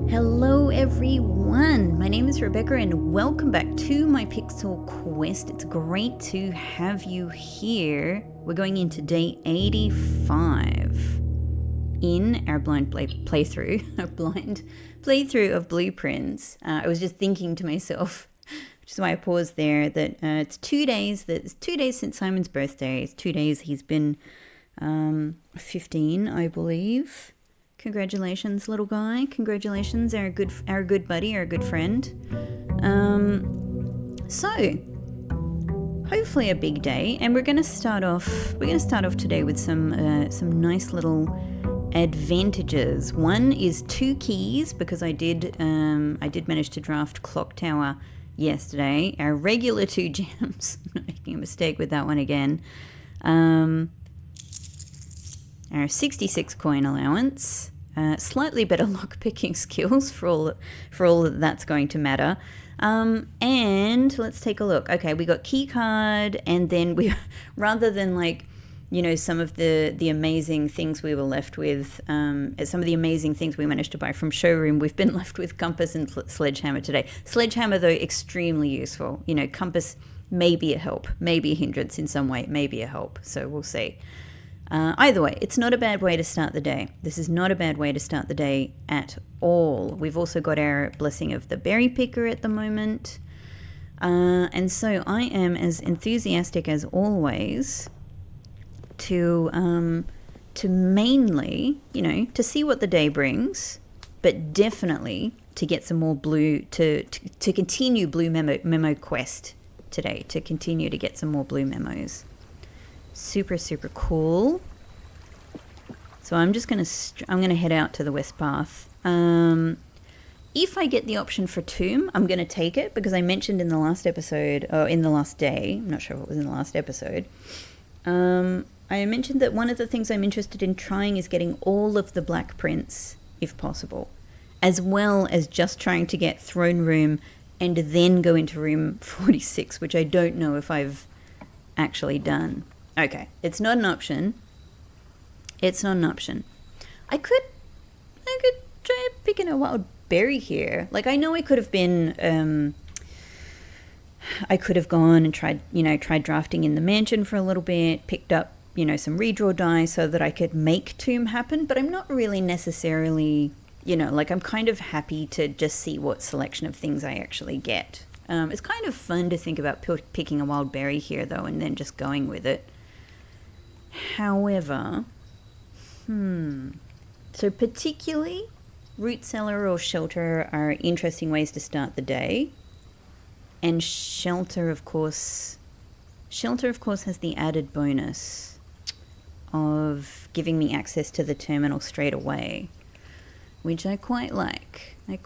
Hello everyone, my name is Rebecca and welcome back to my Pixel Quest. It's great to have you here. We're going into day 85 in our blind playthrough, our blind playthrough of Blueprints. I was just thinking to myself, which is why I paused there, that it's 2 days since Simon's birthday. It's 2 days he's been 15, I believe. Congratulations, little guy. Congratulations, our good buddy, our good friend. So hopefully a big day, and we're gonna start off today with some nice little advantages. One is 2 keys, because I did manage to draft Clock Tower yesterday. Our regular 2 gems. I'm not making a mistake with that one again. Our 66 coin allowance, slightly better lock-picking skills for all that's going to matter. And let's take a look. Okay, we got key card, and then we, rather than some of the amazing things we were left with, some of the amazing things we managed to buy from showroom, we've been left with compass and sledgehammer today. Sledgehammer, though, extremely useful. Compass may be a help, maybe a hindrance in some way, maybe a help. So we'll see. Either way, it's not a bad way to start the day. This is not a bad way to start the day at all. We've also got our blessing of the berry picker at the moment. And so I am as enthusiastic as always to mainly, to see what the day brings, but definitely to get some more blue, to continue blue memo quest today, to continue to get some more blue memos. Super cool. So I'm just gonna head out to the west path. If I get the option for tomb, I'm gonna take it, because I mentioned in the last episode, or in the last day, I'm not sure if it was in the last episode, I mentioned that one of the things I'm interested in trying is getting all of the black prints, if possible, as well as just trying to get throne room and then go into room 46, which I don't know if I've actually done. Okay, it's not an option. It's not an option. I could try picking a wild berry here. I know I could have been, I could have gone and tried drafting in the mansion for a little bit, picked up, some redraw die so that I could make tomb happen, but I'm not really necessarily, I'm kind of happy to just see what selection of things I actually get. It's kind of fun to think about picking a wild berry here, though, and then just going with it. However, so particularly root cellar or shelter are interesting ways to start the day. And shelter, of course, has the added bonus of giving me access to the terminal straight away, which I quite like. I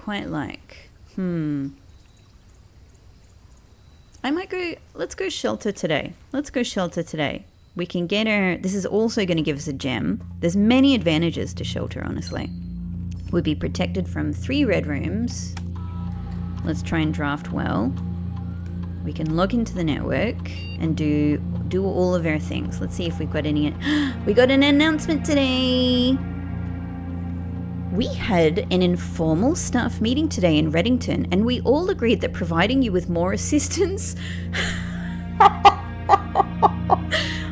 might go, let's go shelter today. We can get this is also going to give us a gem. There's many advantages to shelter, honestly. We'd be protected from 3 red rooms. Let's try and draft well. We can log into the network and do all of our things. Let's see if we've got any. We got an announcement today. We had an informal staff meeting today in Reddington, and we all agreed that providing you with more assistance.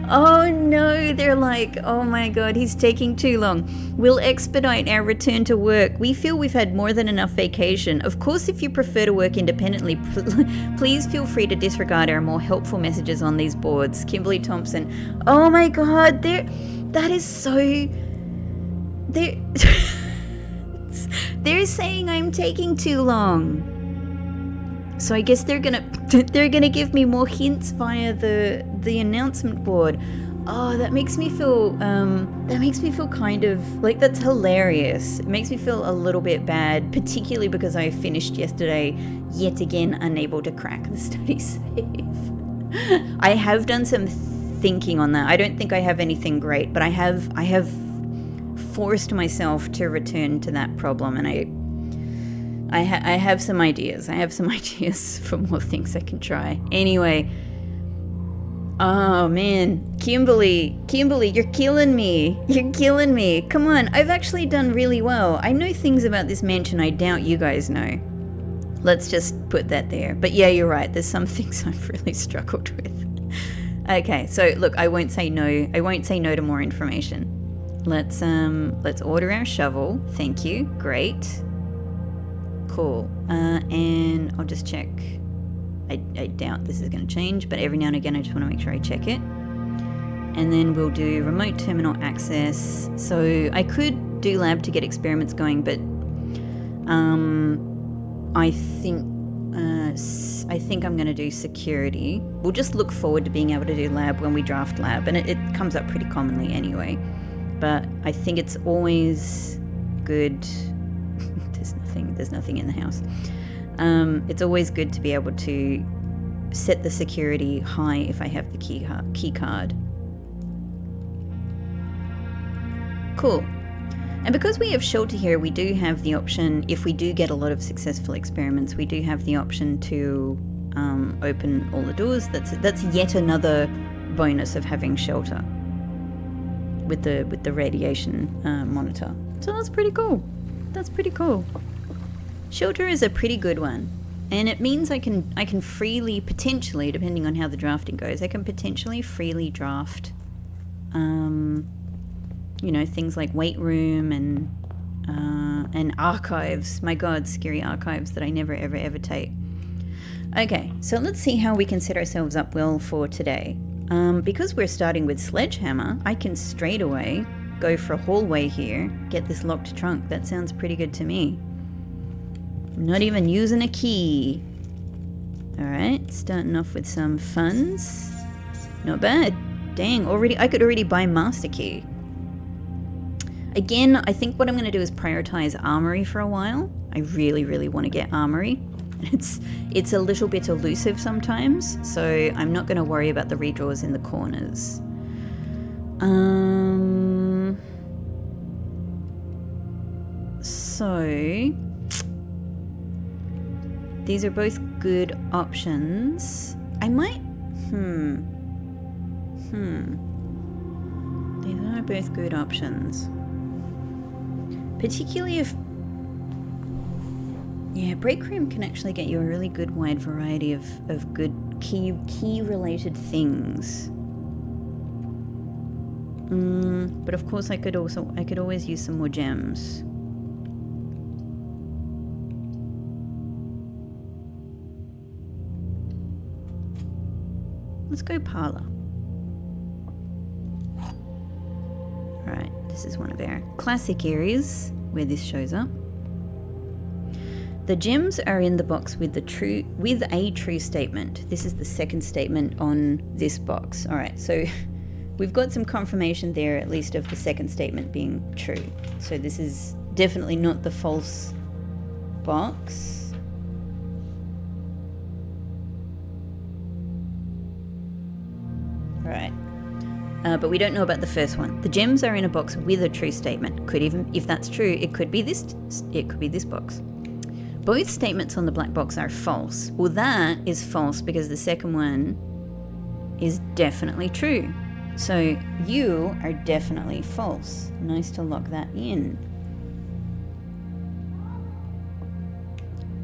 Oh no, they're like, oh my god, he's taking too long. We'll expedite our return to work. We feel we've had more than enough vacation. Of course, if you prefer to work independently, please feel free to disregard our more helpful messages on these boards. Kimberly Thompson. Oh my god, that is so... They're saying I'm taking too long. So I guess they're gonna give me more hints via the announcement board. Oh, that makes me feel kind of like, that's hilarious. It makes me feel a little bit bad, particularly because I finished yesterday yet again unable to crack the study save. I have done some thinking on that. I don't think I have anything great, but I have forced myself to return to that problem, and I have some ideas. I have some ideas for more things I can try. Anyway, Oh man, Kimberly, you're killing me. You're killing me. Come on, I've actually done really well. I know things about this mansion I doubt you guys know. Let's just put that there. But yeah, you're right. There's some things I've really struggled with. Okay, so look, I won't say no. I won't say no to more information. Let's order our shovel. Thank you. Great. Cool. And I'll just check. I doubt this is going to change, but every now and again I just want to make sure I check it. And then we'll do remote terminal access. So I could do lab to get experiments going, but I think I'm going to do security. We'll just look forward to being able to do lab when we draft lab, and it comes up pretty commonly anyway. But I think it's always good. There's nothing in the house. It's always good to be able to set the security high if I have the key card. Cool. And because we have shelter here, we do have the option, if we do get a lot of successful experiments, we do have the option to open all the doors. That's yet another bonus of having shelter with the radiation monitor. So that's pretty cool. That's pretty cool. Shelter is a pretty good one, and it means I can freely, potentially, depending on how the drafting goes, I can potentially freely draft, you know, things like weight room and archives. My God, scary archives that I never ever take. Okay, so let's see how we can set ourselves up well for today. Because we're starting with sledgehammer, I can straight away go for a hallway here, get this locked trunk. That sounds pretty good to me. Not even using a key. Alright, starting off with some funds. Not bad. Dang, I could already buy master key. Again, I think what I'm going to do is prioritize armory for a while. I really want to get armory. It's a little bit elusive sometimes, so I'm not going to worry about the redraws in the corners. So these are both good options. I might... These are both good options. Particularly if... Yeah, break room can actually get you a really good wide variety of good key-related things. But of course I could always use some more gems. Let's go parlor. Alright, this is one of our classic areas where this shows up. The gems are in the box with a true statement. This is the second statement on this box. Alright, so we've got some confirmation there, at least, of the second statement being true. So this is definitely not the false box. Alright. But we don't know about the first one. The gems are in a box with a true statement. Could even, if that's true, it could be this box. Both statements on the black box are false. Well, that is false because the second one is definitely true. So you are definitely false. Nice to lock that in.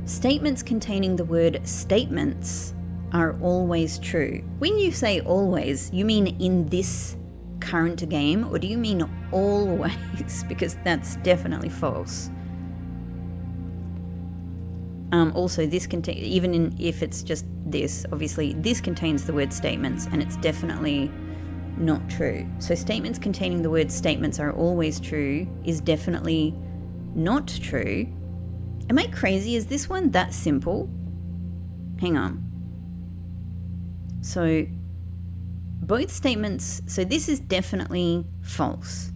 Statements containing the word statements are always true. When you say always, you mean in this current game, or do you mean always? Because that's definitely false. Also, this contains, even if it's just this, obviously this contains the word statements, and it's definitely not true. So statements containing the word statements are always true is definitely not true. Am I crazy? Is this one that simple? Hang on. So both statements, so this is definitely false.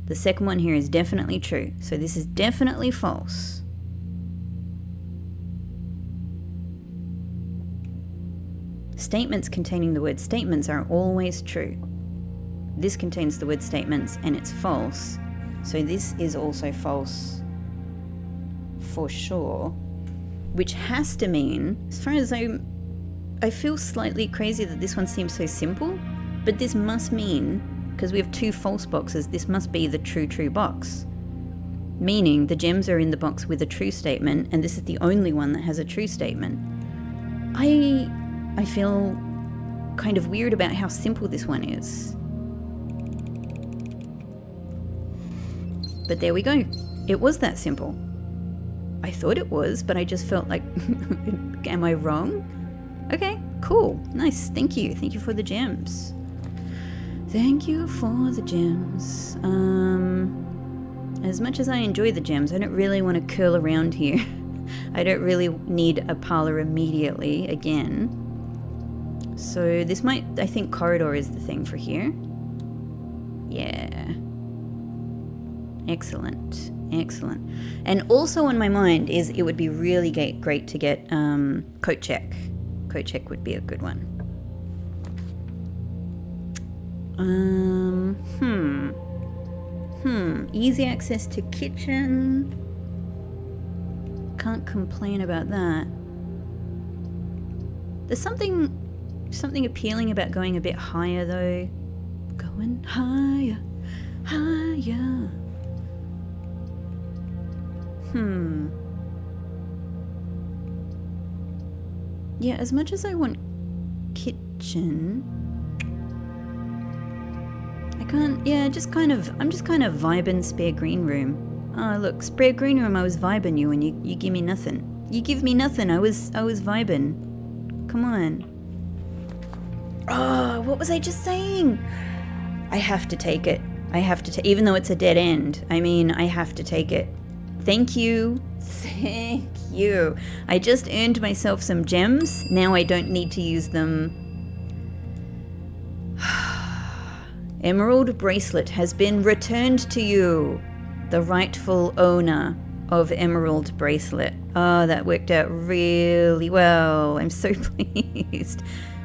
The second one here is definitely true. So this is definitely false. Statements containing the word statements are always true. This contains the word statements and it's false. So this is also false for sure, which has to mean, as far as I feel slightly crazy that this one seems so simple, but this must mean, because we have 2 false boxes, this must be the true box. Meaning the gems are in the box with a true statement, and this is the only one that has a true statement. I feel kind of weird about how simple this one is. But there we go. It was that simple. I thought it was, but I just felt like, am I wrong? Okay, cool. Nice. Thank you. Thank you for the gems. Thank you for the gems. As much as I enjoy the gems, I don't really want to curl around here. I don't really need a parlor immediately again. So this might, I think corridor is the thing for here. Yeah. Excellent. Excellent. And also on my mind is it would be really great to get coat check. Coat check would be a good one. Easy access to kitchen. Can't complain about that. There's something appealing about going a bit higher though. Going higher, higher. Yeah, as much as I want kitchen, I can't, yeah, I'm just kind of vibing spare green room. Oh, look, spare green room, I was vibing you and you give me nothing. You give me nothing, I was vibing. Come on. Oh, what was I just saying? I have to take it. I have to take, even though it's a dead end. I mean, I have to take it. Thank you. Thank you. I just earned myself some gems. Now I don't need to use them. Emerald bracelet has been returned to you. The rightful owner of emerald bracelet. Oh, that worked out really well. I'm so pleased.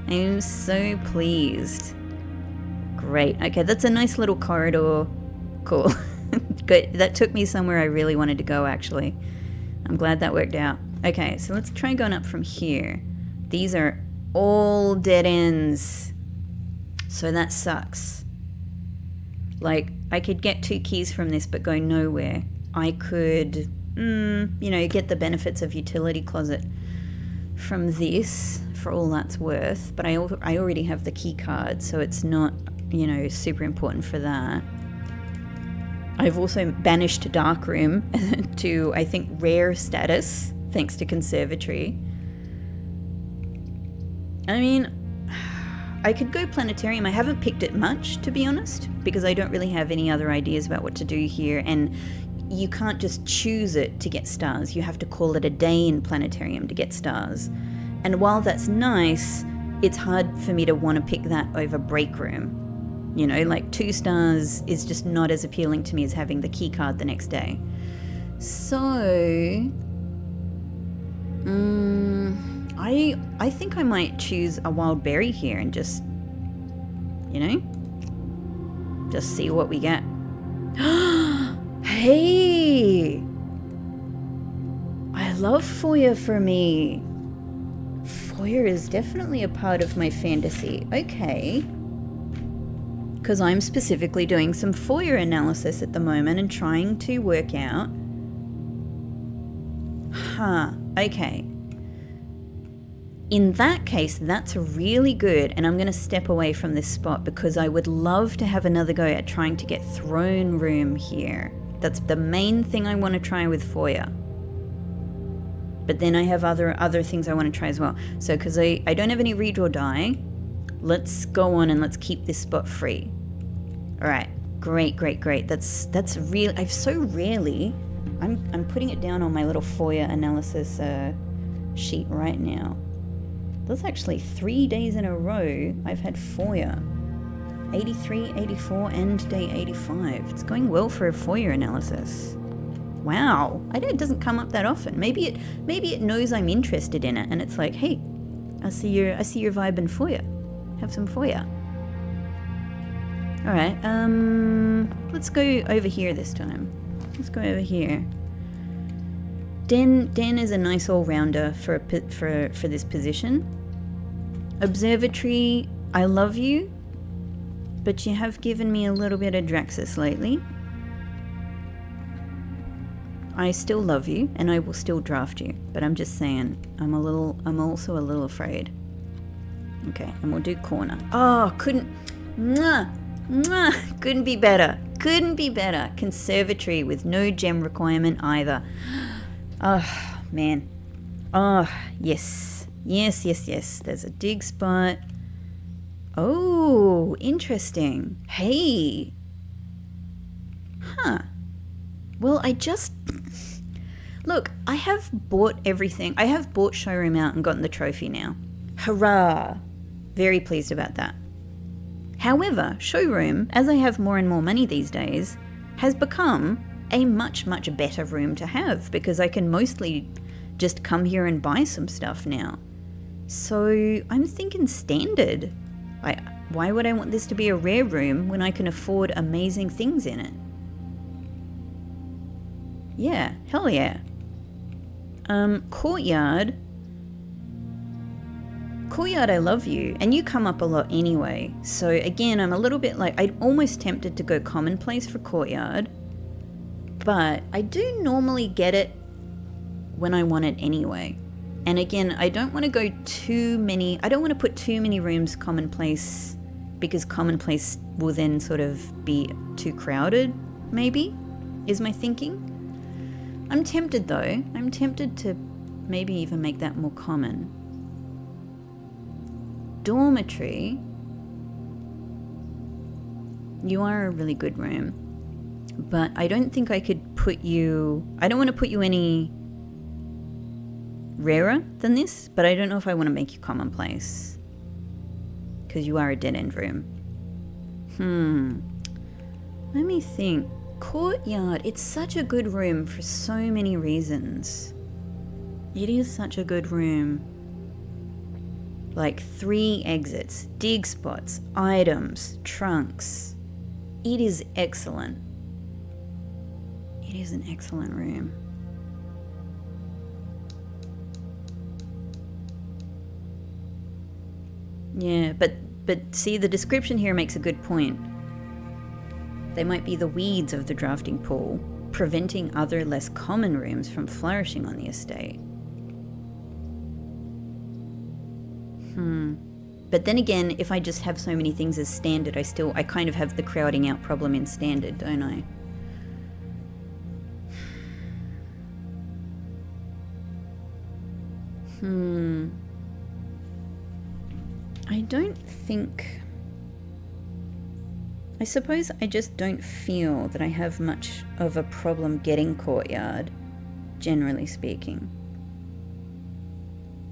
I'm so pleased. Great. Okay, that's a nice little corridor. Cool. Good. That took me somewhere I really wanted to go, actually. I'm glad that worked out. Okay, so let's try going up from here. These are all dead ends. So that sucks. Like, I could get 2 keys from this but go nowhere. I could, get the benefits of utility closet from this for all that's worth. But I already have the key card, so it's not, super important for that. I've also banished Darkroom to, I think, rare status, thanks to Conservatory. I mean, I could go Planetarium. I haven't picked it much, to be honest, because I don't really have any other ideas about what to do here, and you can't just choose it to get stars. You have to call it a day in Planetarium to get stars. And while that's nice, it's hard for me to want to pick that over Break Room. Like 2 stars is just not as appealing to me as having the key card the next day. So, I think I might choose a wild berry here and just, just see what we get. Hey! I love foyer for me. Foyer is definitely a part of my fantasy. Okay. Because I'm specifically doing some foyer analysis at the moment and trying to work out. Okay. In that case, that's really good, and I'm going to step away from this spot because I would love to have another go at trying to get throne room here. That's the main thing I want to try with foyer. But then I have other things I want to try as well. So because I don't have any redraw die, let's go on and let's keep this spot free. All right, great. That's real. I've so rarely. I'm putting it down on my little foyer analysis sheet right now. That's actually 3 days in a row I've had foyer. 83, 84, and day 85. It's going well for a foyer analysis. Wow, it doesn't come up that often. Maybe it knows I'm interested in it, and it's like, hey, I see your vibe in foyer. Have some foyer. All right, let's go over here this time. Let's go over here. Den is a nice all-rounder for this position. Observatory, I love you, but you have given me a little bit of Draxus lately. I still love you, and I will still draft you, but I'm just saying, I'm also a little afraid. Okay, and we'll do corner. Oh, couldn't be better. Couldn't be better. Conservatory with no gem requirement either. Oh, man. Oh, yes. Yes. There's a dig spot. Oh, interesting. Hey. Huh. Well, Look, I have bought everything. I have bought showroom out and gotten the trophy now. Hurrah. Very pleased about that. However, showroom, as I have more and more money these days, has become a much, much better room to have because I can mostly just come here and buy some stuff now. So I'm thinking standard. Why would I want this to be a rare room when I can afford amazing things in it? Yeah, hell yeah. Courtyard, I love you, and you come up a lot anyway. So again, I'm a little bit like, I'm almost tempted to go commonplace for courtyard, but I do normally get it when I want it anyway. And again, I don't want to go I don't want to put too many rooms commonplace because commonplace will then sort of be too crowded, maybe, is my thinking. I'm tempted though. I'm tempted to maybe even make that more common. Dormitory. You are a really good room, but I don't think I could I don't want to put you any rarer than this, but I don't know if I want to make you commonplace because you are a dead-end room. Let me think. Courtyard, it's such a good room for so many reasons. It is such a good room. Like 3 exits, dig spots, items, trunks. It is excellent. It is an excellent room. Yeah, but see, the description here makes a good point. They might be the weeds of the drafting pool, preventing other less common rooms from flourishing on the estate. But then again, if I just have so many things as standard, I kind of have the crowding out problem in standard, don't I? I suppose I just don't feel that I have much of a problem getting courtyard, generally speaking.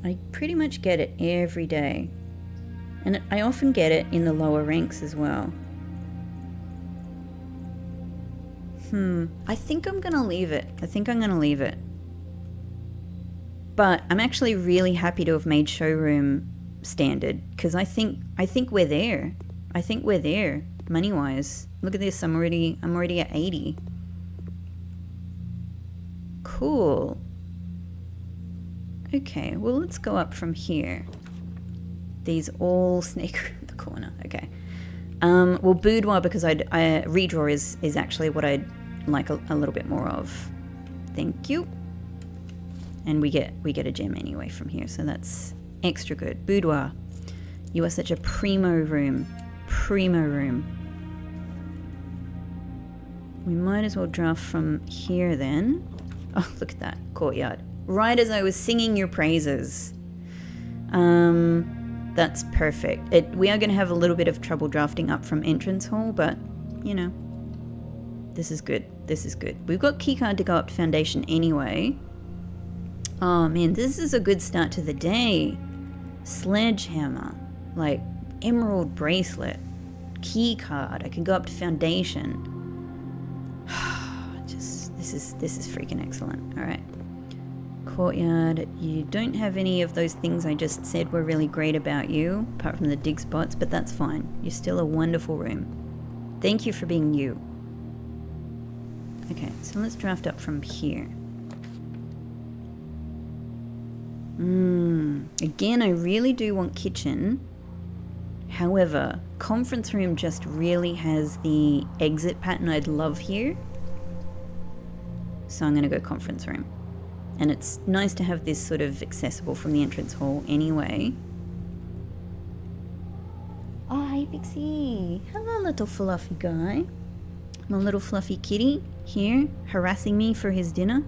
I pretty much get it every day. And I often get it in the lower ranks as well. I think I'm gonna leave it. But I'm actually really happy to have made showroom standard, because I think we're there. Money-wise. Look at this, I'm already at 80. Cool. Okay, well, let's go up from here. These all snake around the corner. Okay. Well, boudoir, because redraw is actually what I'd like a little bit more of. Thank you. And we get a gem anyway from here, so that's extra good. Boudoir. You are such a primo room. We might as well draft from here then. Oh, look at that. Courtyard. Right as I was singing your praises. That's perfect. We are going to have a little bit of trouble drafting up from entrance hall, but, you know, this is good. We've got keycard to go up to foundation anyway. Oh, man, this is a good start to the day. Sledgehammer. Like, emerald bracelet. Keycard. I can go up to foundation. This is freaking excellent. All right. Courtyard. You don't have any of those things I just said were really great about you, apart from the dig spots, but that's fine. You're still a wonderful room. Thank you for being you. Okay, so let's draft up from here. Again, I really do want kitchen. However, conference room just really has the exit pattern I'd love here. So I'm going to go conference room. And it's nice to have this sort of accessible from the entrance hall anyway. Oh, hey Pixie. Hello, little fluffy guy. My little fluffy kitty here harassing me for his dinner.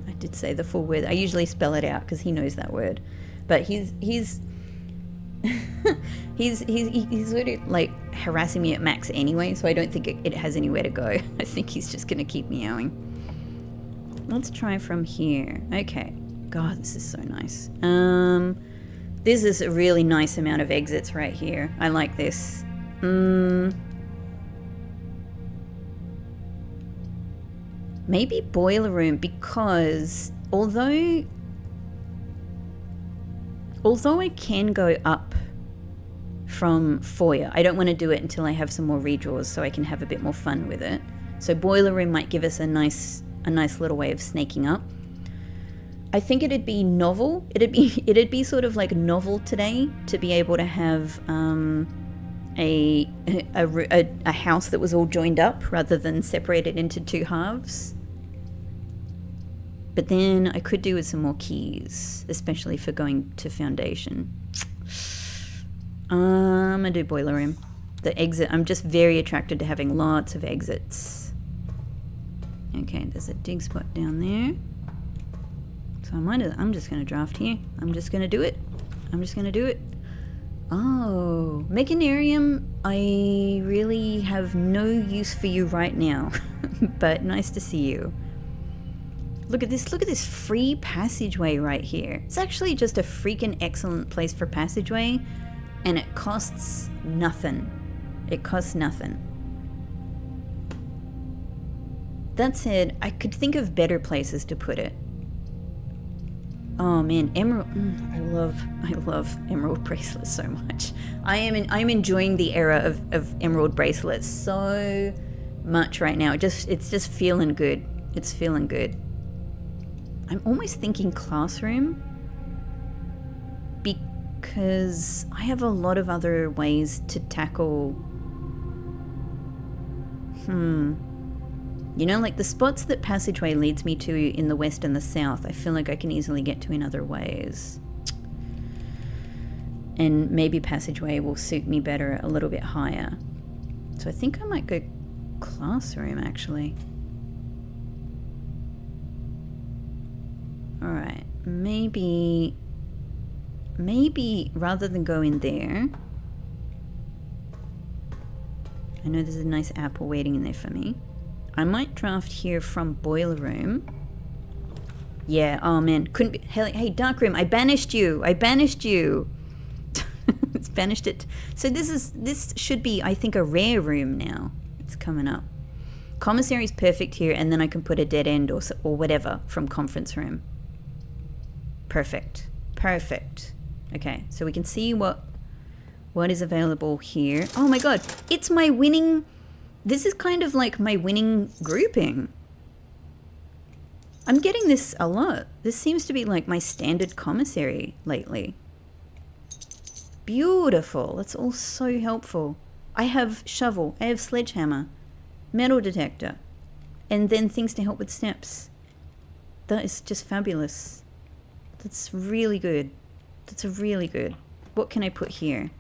I did say the full word. I usually spell it out because he knows that word. But he's he's sort of like harassing me at max anyway, so I don't think it has anywhere to go. I think he's just going to keep meowing. Let's try from here. Okay. God, this is so nice. This is a really nice amount of exits right here. I like this. Maybe boiler room, because although I can go up from foyer, I don't want to do it until I have some more redraws so I can have a bit more fun with it. So boiler room might give us a nice little way of snaking up. I think it'd be novel. It'd be sort of like novel today to be able to have a house that was all joined up rather than separated into two halves. But then I could do with some more keys, especially for going to foundation. I'm gonna do boiler room. The exit, I'm just very attracted to having lots of exits. Okay, there's a dig spot down there. So I'm just gonna draft here. I'm just gonna do it. Oh, Mechanarium, I really have no use for you right now, but nice to see you. Look at this free passageway right here. It's actually just a freaking excellent place for passageway, and it costs nothing. That said, I could think of better places to put it. Oh man, emerald. I love emerald bracelets so much. I'm enjoying the era of emerald bracelets so much right now. It's just feeling good. It's feeling good. I'm almost thinking classroom, because I have a lot of other ways to tackle. You know, like the spots that passageway leads me to in the west and the south, I feel like I can easily get to in other ways. And maybe passageway will suit me better a little bit higher. So I think I might go classroom, actually. Alright, maybe rather than go in there, I know there's a nice apple waiting in there for me. I might draft here from boiler room. Yeah, oh man, couldn't be. Hey, dark room, I banished you. It's banished it. So this should be, I think, a rare room now. It's coming up. Commissary is perfect here, and then I can put a dead end or whatever from conference room. Perfect. Okay, so we can see what is available here. Oh my god, it's my winning. This is kind of like my winning grouping. I'm getting this a lot. This seems to be like my standard commissary lately. Beautiful. That's all so helpful. I have shovel, I have sledgehammer, metal detector, and then things to help with steps. That is just fabulous. That's really good. That's really good. What can I put here?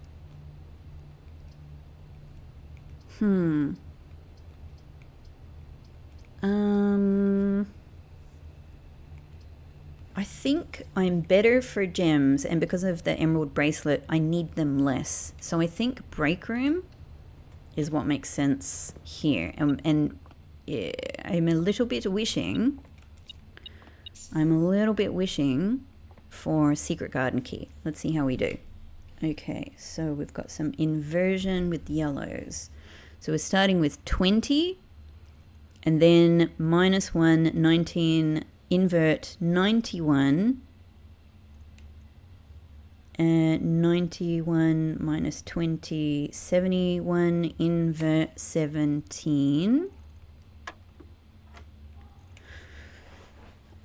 I think I'm better for gems, and because of the emerald bracelet, I need them less. So I think break room is what makes sense here. And yeah, I'm a little bit wishing for secret garden key. Let's see how we do. Okay, so we've got some inversion with yellows. So we're starting with 20, and then -1, 19, invert 91, and 91 minus 20, 71, invert 17.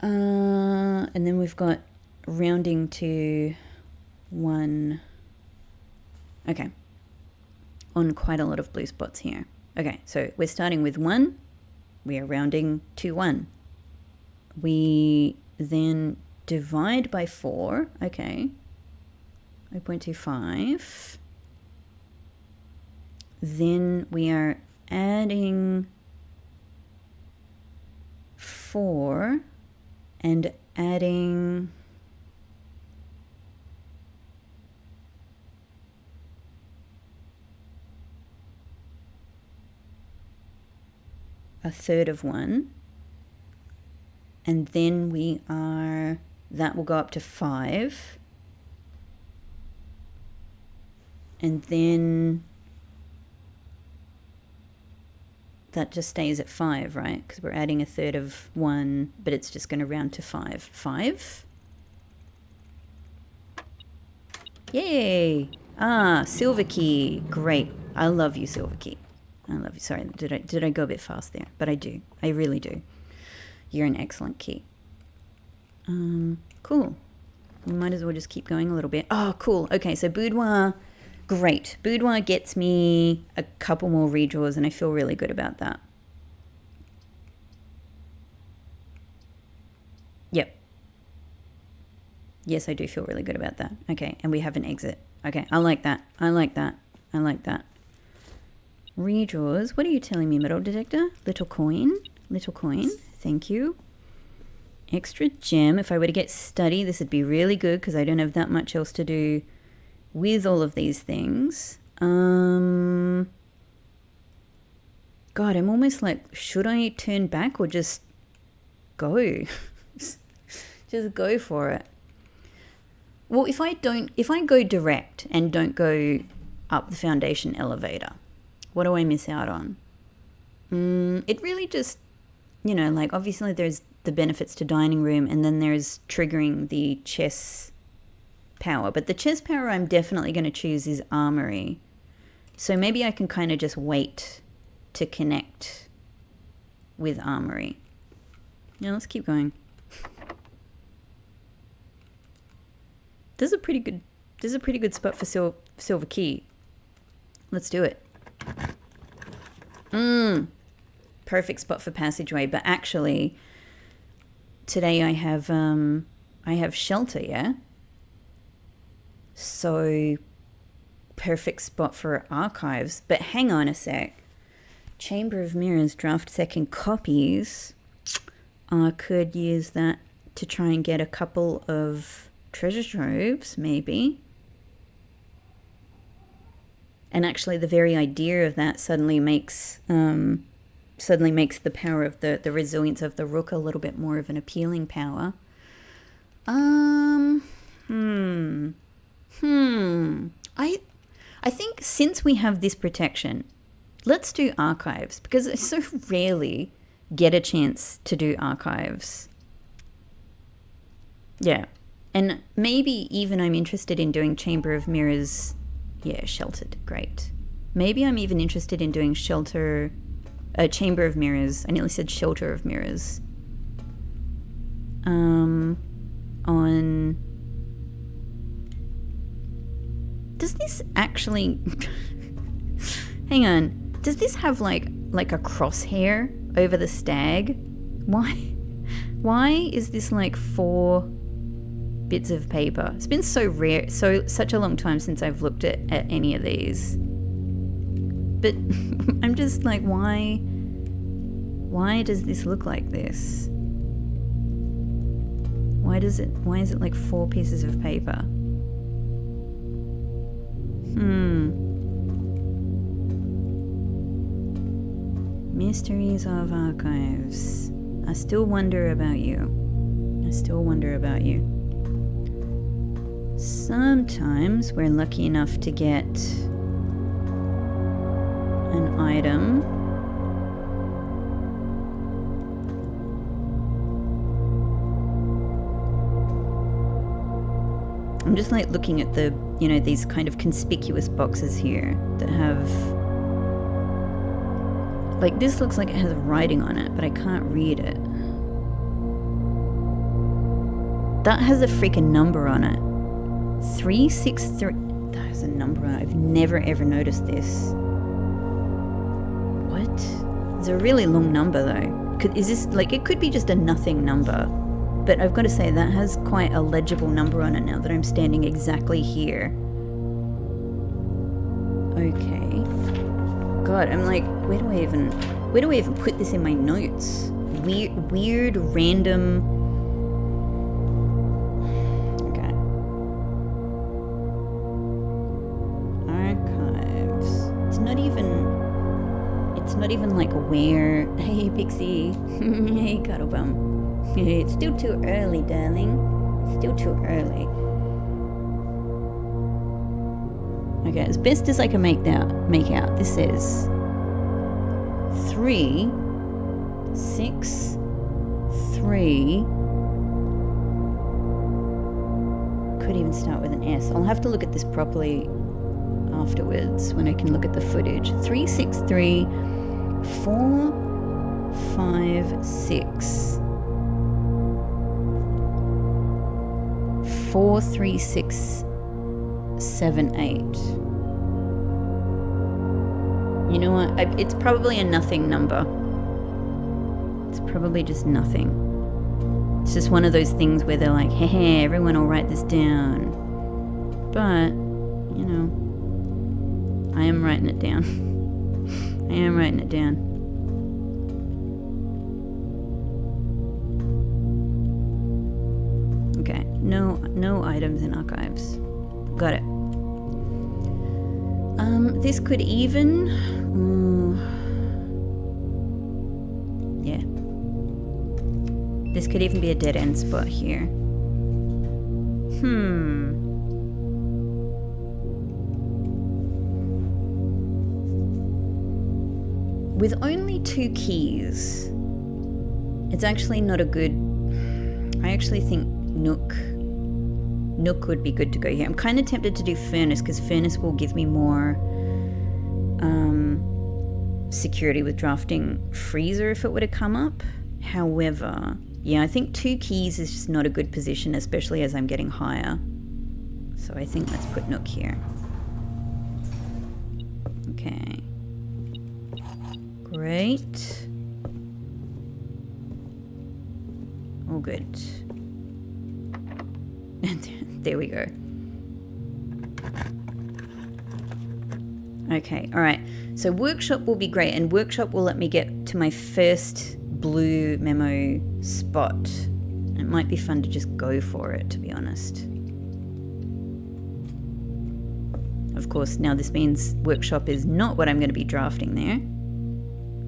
And And then we've got rounding to 1. Okay. On quite a lot of blue spots here. Okay, so we're starting with 1. We are rounding to 1. We then divide by 4. Okay. 0.25. Then we are adding 4 and adding a third of 1. And then that will go up to 5. And then that just stays at 5, right? Because we're adding a third of 1, but it's just going to round to 5. 5. Yay! Ah, silver key. Great. I love you, silver key. I love you. Sorry, did I go a bit fast there? But I do. I really do. You're an excellent key. Cool. We might as well just keep going a little bit. Oh, cool. Okay, so boudoir. Great. Boudoir gets me a couple more redraws, and I feel really good about that. Yep. Yes, I do feel really good about that. Okay, and we have an exit. Okay, I like that. I like that. I like that. Redraws. What are you telling me, metal detector? Little coin. Little coin. Thank you. Extra gem. If I were to get study, this would be really good because I don't have that much else to do with all of these things. God, I'm almost like, should I turn back or just go? Just go for it. Well, if I go direct and don't go up the foundation elevator, what do I miss out on? It really just, like obviously there's the benefits to dining room and then there's triggering the chess power. But the chess power I'm definitely going to choose is armory. So maybe I can kind of just wait to connect with armory. Now let's keep going. This is a pretty good spot for silver key. Let's do it. Perfect spot for passageway, but actually today I have shelter, yeah? So perfect spot for archives. But hang on a sec. Chamber of Mirrors draft second copies. I could use that to try and get a couple of treasure troves, maybe. And actually the very idea of that suddenly makes the power of the resilience of the rook a little bit more of an appealing power. I think since we have this protection, let's do archives because I so rarely get a chance to do archives. Yeah. And maybe even I'm interested in doing Chamber of Mirrors. Yeah, sheltered. Great. Maybe I'm even interested in doing Chamber of Mirrors. I nearly said Shelter of Mirrors. Does this actually... Hang on. Does this have like a crosshair over the stag? Why is this like 4 bits of paper? It's been so rare, such a long time since I've looked at any of these. But I'm just like, why does this look like this? Why is it like 4 pieces of paper? Mysteries of archives. I still wonder about you. Sometimes we're lucky enough to get an item. I'm just like looking at the, these kind of conspicuous boxes here that have, like this looks like it has writing on it, but I can't read it. That has a freaking number on it. 363. That has a number on it. I've never ever noticed this. What? It's a really long number though. Is this like, it could be just a nothing number, but I've got to say that has quite a legible number on it now that I'm standing exactly here. Okay. God, I'm like, where do I even put this in my notes? Weird, random. Okay. Archives. It's not even like where. Hey, Pixie. Hey, Cuddlebum. It's still too early, darling. It's still too early. Okay, as best as I can make out, this says 3, 6, 3. Could even start with an S. I'll have to look at this properly afterwards when I can look at the footage. 3, 6, 3, 4, 5, 6. 4, 3, 6, 7, 8. You know what? It's probably a nothing number. It's probably just nothing. It's just one of those things where they're like, hey, everyone will write this down. But, you know, I am writing it down. I am writing it down. Okay, no items in archives. Got it. This could even... yeah. This could even be a dead end spot here. With only 2 keys, it's actually not a good... I actually think Nook would be good to go here. I'm kind of tempted to do furnace because furnace will give me more security with drafting freezer if it were to come up. However, yeah, I think 2 keys is just not a good position, especially as I'm getting higher. So I think let's put Nook here. Okay. Great. All good. There we go. Okay, all right. So workshop will be great, and workshop will let me get to my first blue memo spot. It might be fun to just go for it, to be honest. Of course, now this means workshop is not what I'm going to be drafting there,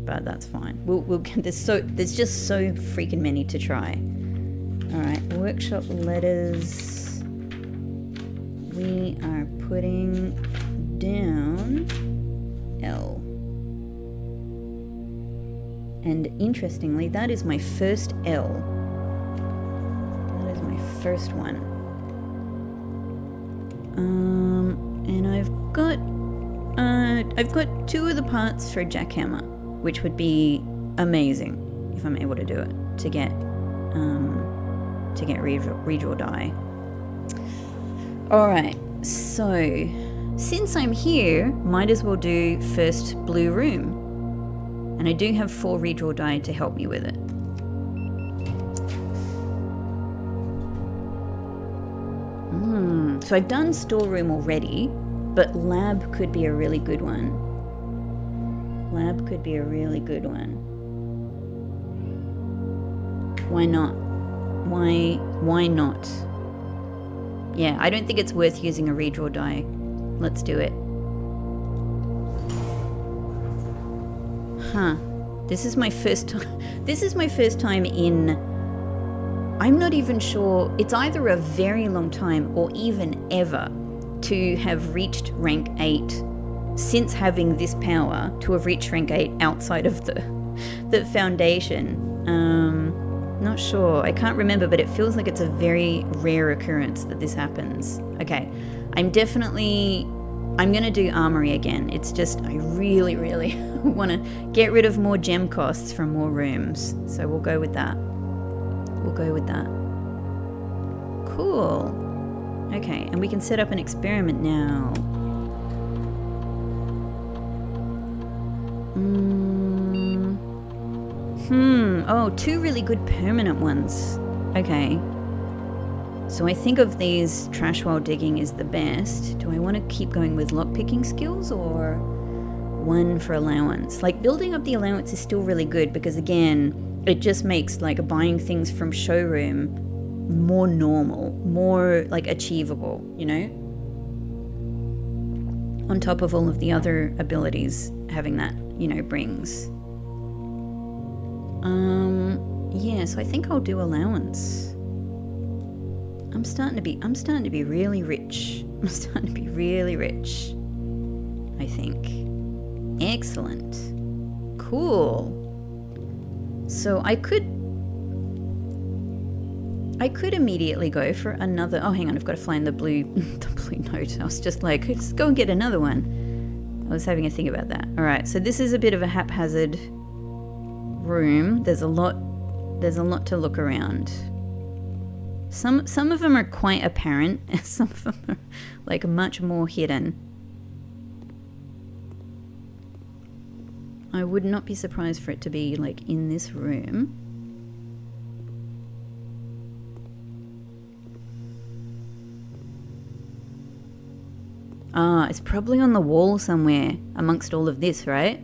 but that's fine. We'll there's just so freaking many to try. All right, workshop letters. We are putting down L. And interestingly, that is my first L. That is my first one. And I've got 2 of the parts for a jackhammer, which would be amazing if I'm able to do it to get redraw die. All right, so since I'm here, might as well do first blue room. And I do have 4 redraw die to help me with it. So I've done storeroom already, but lab could be a really good one. Lab could be a really good one. Why not? Why not? Yeah, I don't think it's worth using a redraw die. Let's do it. Huh. This is my first time in... I'm not even sure. It's either a very long time or even ever to have reached rank 8 since having this power, to have reached rank 8 outside of the foundation. Not sure. I can't remember, but it feels like it's a very rare occurrence that this happens. Okay. I'm going to do armory again. It's just, I really, really want to get rid of more gem costs from more rooms. So we'll go with that. We'll go with that. Cool. Okay, and we can set up an experiment now. Oh, 2 really good permanent ones. Okay. So I think of these trash while digging is the best. Do I want to keep going with lockpicking skills or 1 for allowance? Like, building up the allowance is still really good because, again, it just makes, like, buying things from showroom more normal, more, like, achievable, you know? On top of all of the other abilities having that, you know, brings. Yeah, so I think I'll do allowance. I'm starting to be really rich. I'm starting to be really rich, I think. Excellent. Cool. So I could immediately go for another. Oh, hang on, I've got to find the blue note. I was just like, let's go and get another one. I was having a think about that. All right, so this is a bit of a haphazard room. There's a lot to look around. Some of them are quite apparent, and some of them are like much more hidden. I would not be surprised for it to be like in this room. Ah, it's probably on the wall somewhere amongst all of this, right?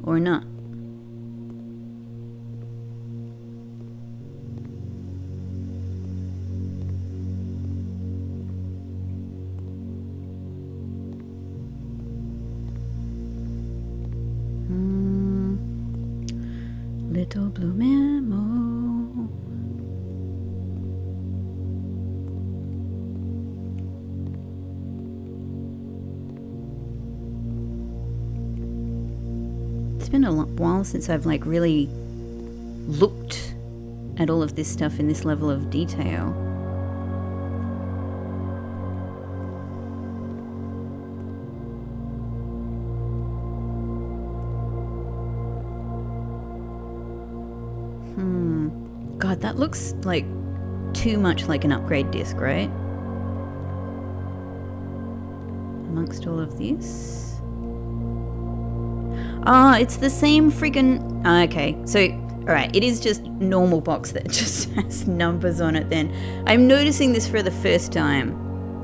Or not? Little blue memo. It's been a while since I've like really looked at all of this stuff in this level of detail. God, that looks like too much like an upgrade disc, right? Amongst all of this. Ah, it's the same friggin'... okay, so, alright, it is just normal box that just has numbers on it then. I'm noticing this for the first time.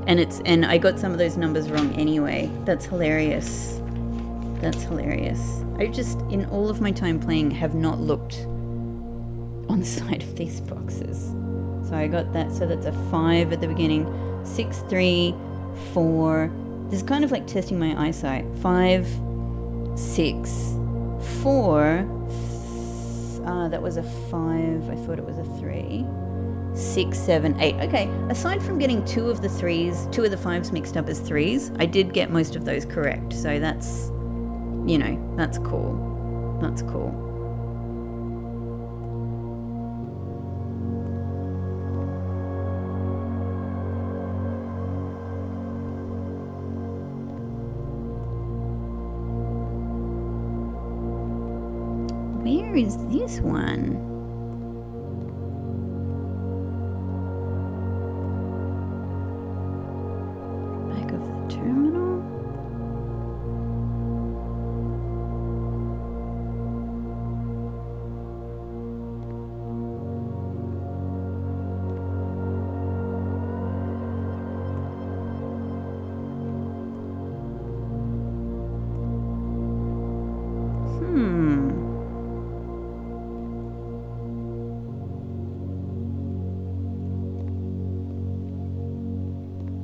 And I got some of those numbers wrong anyway. That's hilarious. That's hilarious. I just, in all of my time playing, have not looked on the side of these boxes. So I got that, so that's a 5 at the beginning. 6, 3, 4. This is kind of like testing my eyesight. 5, 6, 4. That was a 5. I thought it was a 3. 6, 7, 8. Okay, aside from getting 2 of the 3s, 2 of the 5s mixed up as 3s, I did get most of those correct. So that's, you know, that's cool. That's cool. Where is this one? Back of the terminal?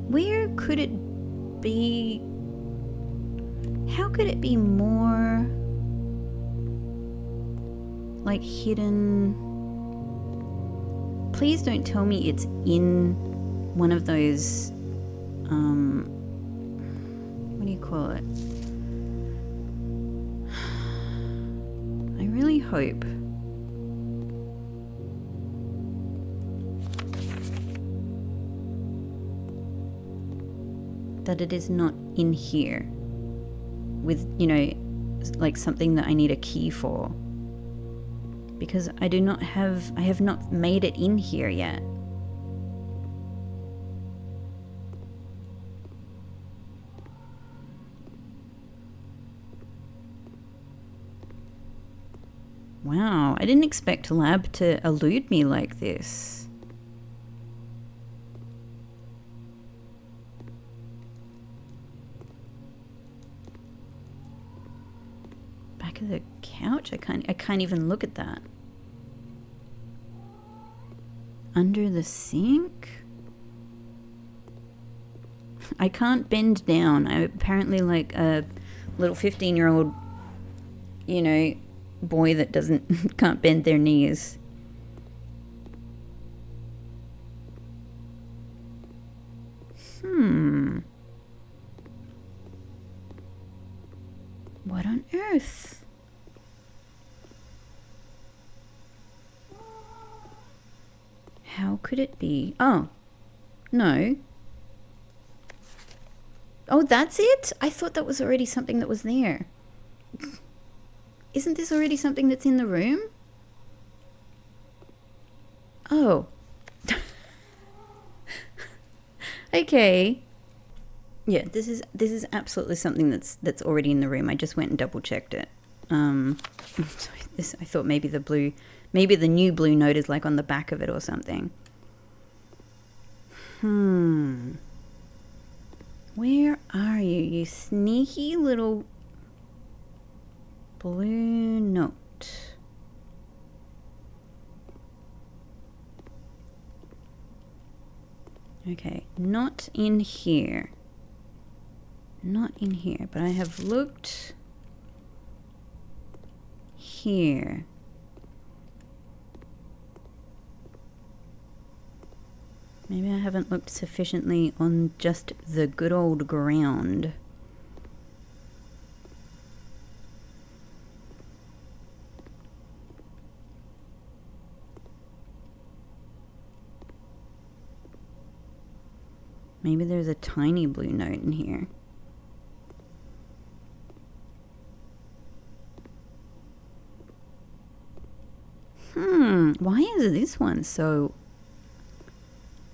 Where could it be? How could it be more like hidden? Please don't tell me it's in one of those, what do you call it? I really hope. That it is not in here with, you know, like something that I need a key for. because I have not made it in here yet. Wow, I didn't expect lab to elude me like this. Back of the couch? I can't even look at that. Under the sink? I can't bend down. I'm apparently like a little 15-year-old, you know, boy that can't bend their knees. What on earth? How could it be? Oh, no. Oh, that's it? I thought that was already something that was there. Isn't this already something that's in the room? Oh. Okay. Yeah, this is absolutely something that's already in the room. I just went and double checked it. I thought maybe the new blue note is like on the back of it or something. Where are you, you sneaky little blue note? Okay, not in here. Not in here, but I have looked here. Maybe I haven't looked sufficiently on just the good old ground. Maybe there's a tiny blue note in here. Why is this one so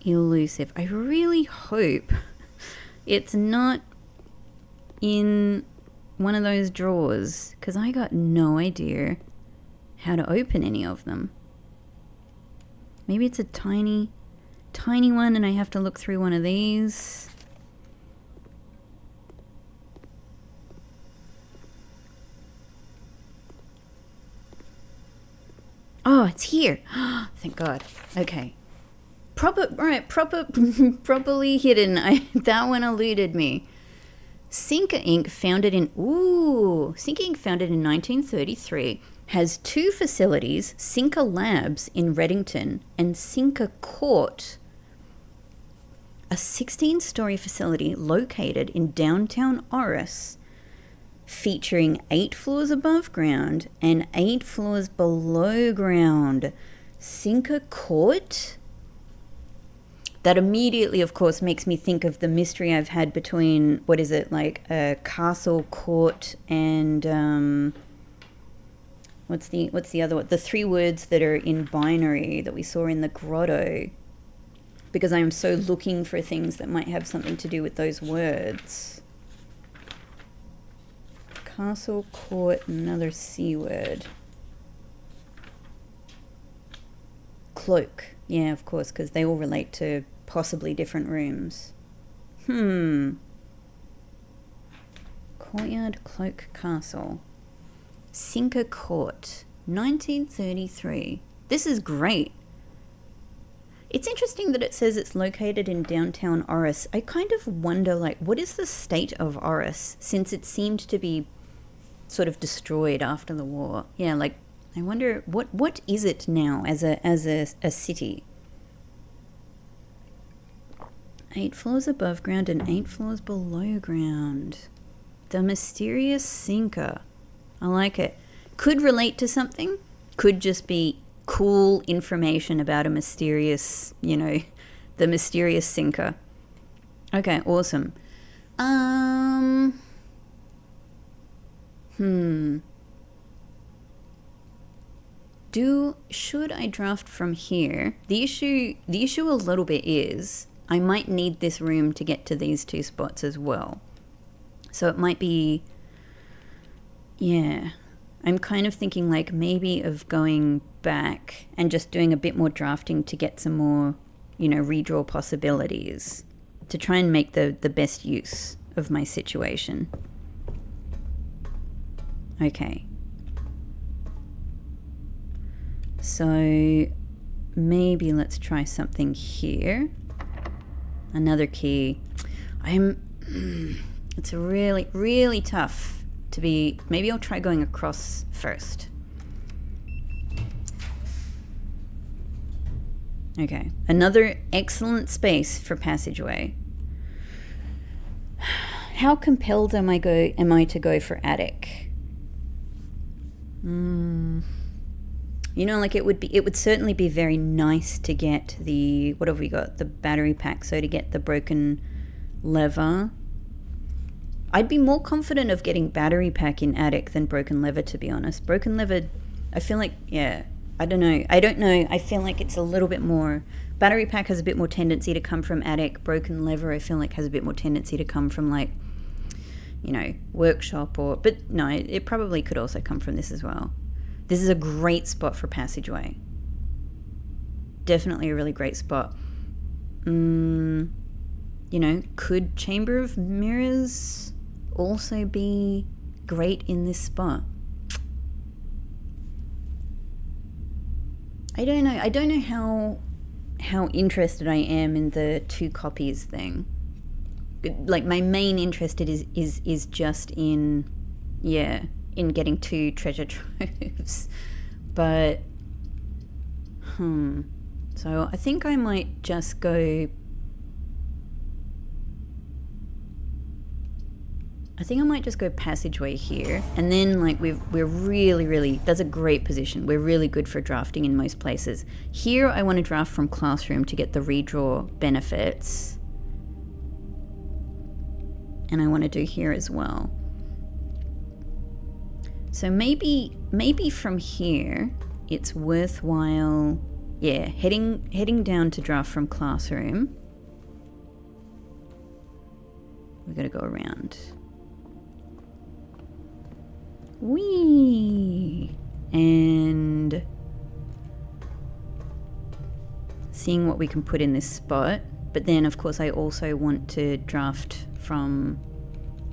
elusive? I really hope it's not in one of those drawers, because I got no idea how to open any of them. Maybe it's a tiny one and I have to look through one of these. Oh, it's here. Thank God. Okay. Properly hidden. That one eluded me. Sinker Inc. founded in 1933, has two facilities, Sinker Labs in Reddington and Sinker Court, a 16-story facility located in downtown Oris, featuring 8 floors above ground and 8 floors below ground. Sinker Court? That immediately, of course, makes me think of the mystery I've had between, what is it, like Castle Court and what's the other one? The 3 words that are in binary that we saw in the grotto. Because I am so looking for things that might have something to do with those words. Castle Court, another C word. Cloak. Yeah, of course, because they all relate to possibly different rooms. Courtyard, Cloak, Castle. Sinker Court, 1933. This is great. It's interesting that it says it's located in downtown Oris. I kind of wonder, like, what is the state of Oris, since it seemed to be sort of destroyed after the war? Yeah, like, I wonder what is it now as a city? 8 floors above ground and 8 floors below ground. The mysterious sinker. I like it. Could relate to something. Could just be cool information about a mysterious, the mysterious sinker. Okay, awesome. Should I draft from here? The issue a little bit is I might need this room to get to these two spots as well. So it might be, yeah, I'm kind of thinking like maybe of going back and just doing a bit more drafting to get some more, you know, redraw possibilities to try and make the best use of my situation. Okay. So maybe let's try something here. Another key. It's really, really tough to be, maybe I'll try going across first. Okay, another excellent space for passageway. How compelled am I to go for attic? You know, like it would certainly be very nice to get the, what have we got? The battery pack, so to get the broken lever. I'd be more confident of getting battery pack in attic than broken lever, to be honest. Broken lever, I feel like, yeah, I don't know. I feel like it's a little bit more, battery pack has a bit more tendency to come from attic. Broken lever, I feel like has a bit more tendency to come from like, you know, workshop or, but no, it probably could also come from this as well. This is a great spot for passageway. Definitely a really great spot. You know, could Chamber of Mirrors also be great in this spot? I don't know. I don't know how interested I am in the 2 copies thing. Like my main interest is just in, yeah, in getting 2 treasure troves. But so I think I might just go, passageway here, and then like we're really, that's a great position. We're really good for drafting in most places. Here I want to draft from classroom to get the redraw benefits, and I want to do here as well. So maybe from here it's worthwhile, yeah, heading down to draft from classroom. We're gonna go around. Whee! And seeing what we can put in this spot. But then of course I also want to draft from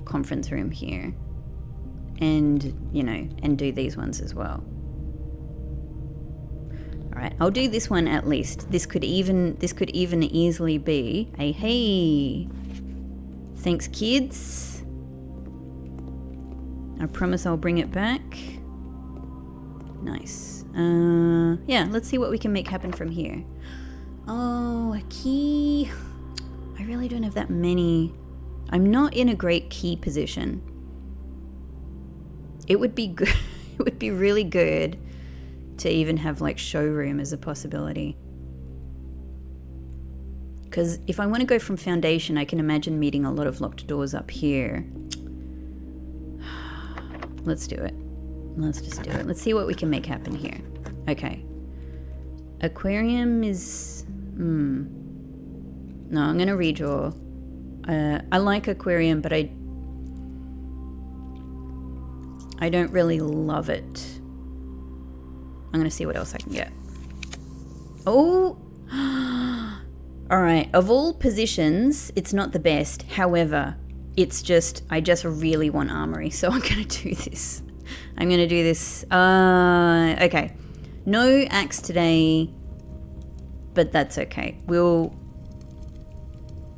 conference room here. And, you know, and do these ones as well. Alright, I'll do this one at least. This could even easily be a hey. Thanks kids. I promise I'll bring it back. Nice. Yeah, let's see what we can make happen from here. Oh, a key. I really don't have that many. I'm not in a great key position. It would be good. It would be really good to even have like showroom as a possibility. Because if I want to go from foundation, I can imagine meeting a lot of locked doors up here. Let's do it. Let's just do it. Let's see what we can make happen here. Okay. Aquarium is... No, I'm going to redraw. I like aquarium, but I don't really love it. I'm going to see what else I can get. Oh! Alright, of all positions, it's not the best. However, it's just, I just really want armory, so I'm going to do this. I'm going to do this. Okay. No axe today, but that's okay.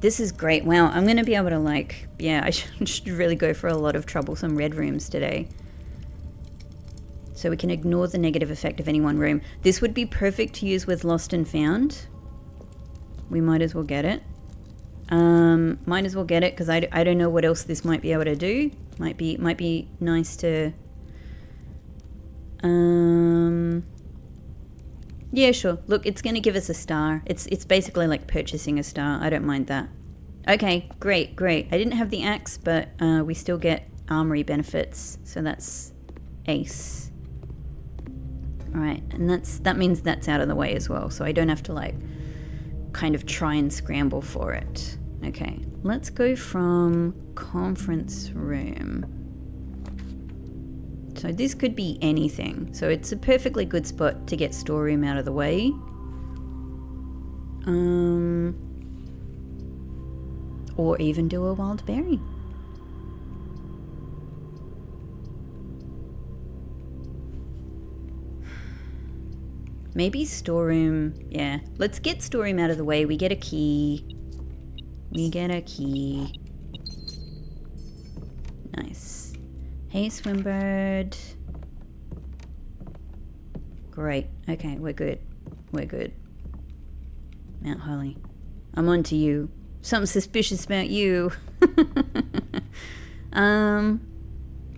This is great. Wow, I'm going to be able to like, yeah, I should really go for a lot of troublesome red rooms today. So we can ignore the negative effect of any one room. This would be perfect to use with Lost and Found. We might as well get it. Might as well get it because I don't know what else this might be able to do. Might be nice to... Yeah, sure. Look, it's going to give us a star. It's basically like purchasing a star. I don't mind that. Okay, great. I didn't have the axe, but we still get armory benefits, so that's ace. All right, and that means that's out of the way as well, so I don't have to like kind of try and scramble for it. Okay, let's go from conference room. So this could be anything. So it's a perfectly good spot to get storeroom out of the way. Or even do a wild berry. Maybe storeroom, yeah. Let's get storeroom out of the way. We get a key. We get a key. Nice. Hey, Swimbird. Great. Okay, we're good. We're good. Mount Holly. I'm on to you. Something suspicious about you.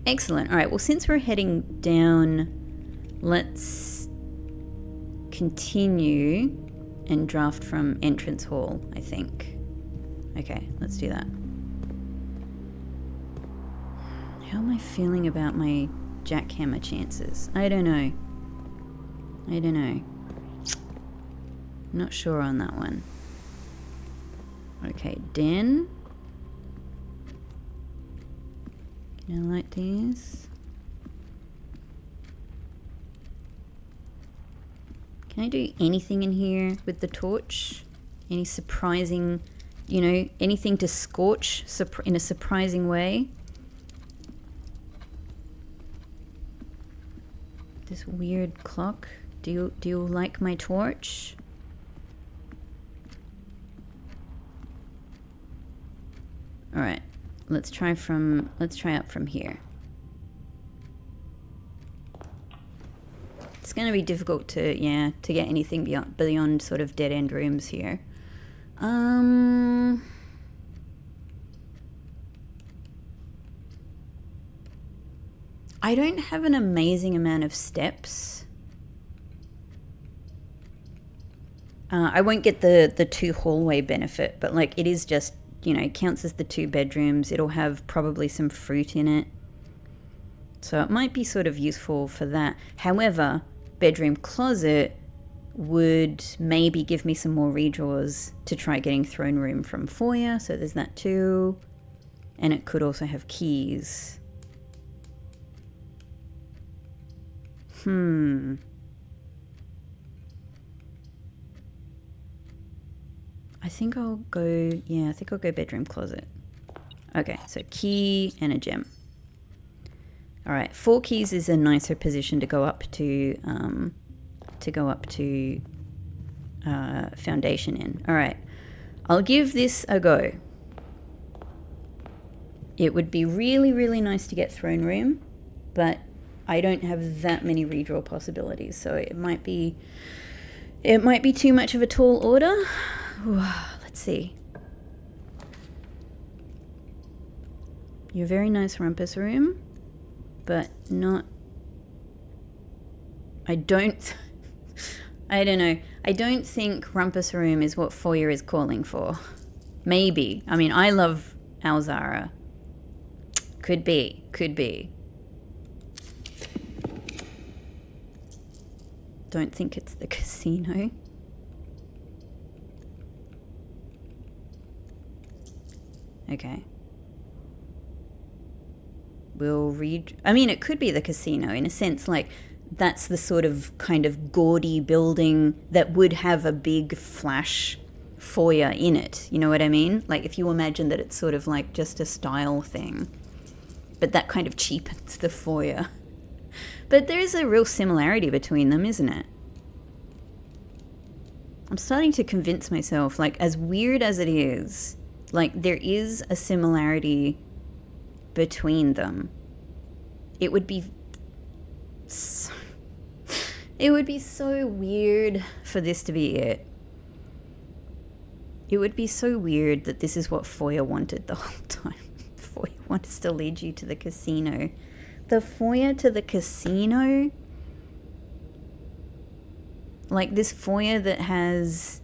Excellent. All right, well, since we're heading down, let's continue and draft from entrance hall, I think. Okay, let's do that. How am I feeling about my jackhammer chances? I don't know. I don't know. Not sure on that one. Okay, den. Can I light these? Can I do anything in here with the torch? Any surprising, you know, anything to scorch in a surprising way? This weird clock. Do you like my torch? All right, let's try up from here. It's going to be difficult to get anything beyond sort of dead end rooms here. I don't have an amazing amount of steps. I won't get the 2 hallway benefit, but like it is just, you know, counts as the 2 bedrooms. It'll have probably some fruit in it. So it might be sort of useful for that. However, bedroom closet would maybe give me some more redraws to try getting throne room from foyer. So there's that too. And it could also have keys. I think I'll go bedroom closet. Okay, so key and a gem. All right, 4 keys is a nicer position to go up to foundation in. All right, I'll give this a go. It would be really, really nice to get throne room, but I don't have that many redraw possibilities, so it might be too much of a tall order. Let's see. You're a very nice rumpus room, but not... I don't know. I don't think rumpus room is what foyer is calling for. Maybe. I mean, I love Alzara. Could be. Don't think it's the casino. Okay. We'll read... I mean, it could be the casino in a sense, like, that's the sort of kind of gaudy building that would have a big flash foyer in it. You know what I mean? Like, if you imagine that it's sort of like just a style thing. But that kind of cheapens the foyer. But there is a real similarity between them, isn't it? I'm starting to convince myself, like, as weird as it is... Like, there is a similarity between them. It would be so weird for this to be it. It would be so weird that this is what foyer wanted the whole time. Foyer wants to lead you to the casino. The foyer to the casino? Like, this foyer that has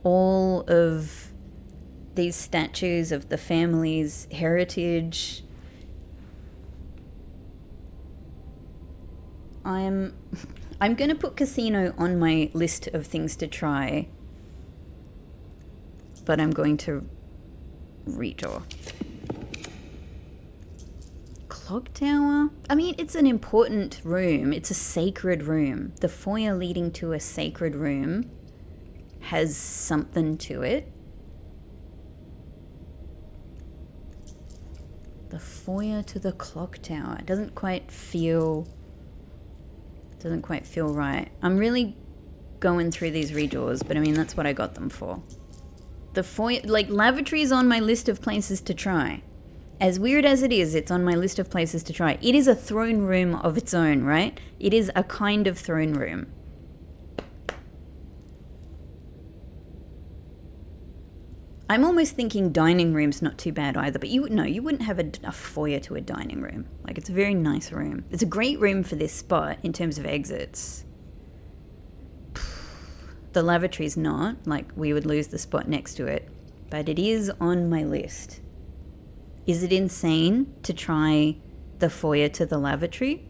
all of these statues of the family's heritage. I'm I'm going to put casino on my list of things to try, but I'm going to redraw. Clock tower? I mean, it's an important room. It's a sacred room. The foyer leading to a sacred room has something to it. The foyer to the clock tower. It doesn't quite feel right. I'm really going through these redraws, but I mean, that's what I got them for. The foyer, like, lavatory is on my list of places to try. As weird as it is, it's on my list of places to try. It is a throne room of its own, right? It is a kind of throne room. I'm almost thinking dining room's not too bad either, but you wouldn't have a foyer to a dining room. Like, it's a very nice room. It's a great room for this spot in terms of exits. The lavatory's not, like, we would lose the spot next to it, but it is on my list. Is it insane to try the foyer to the lavatory?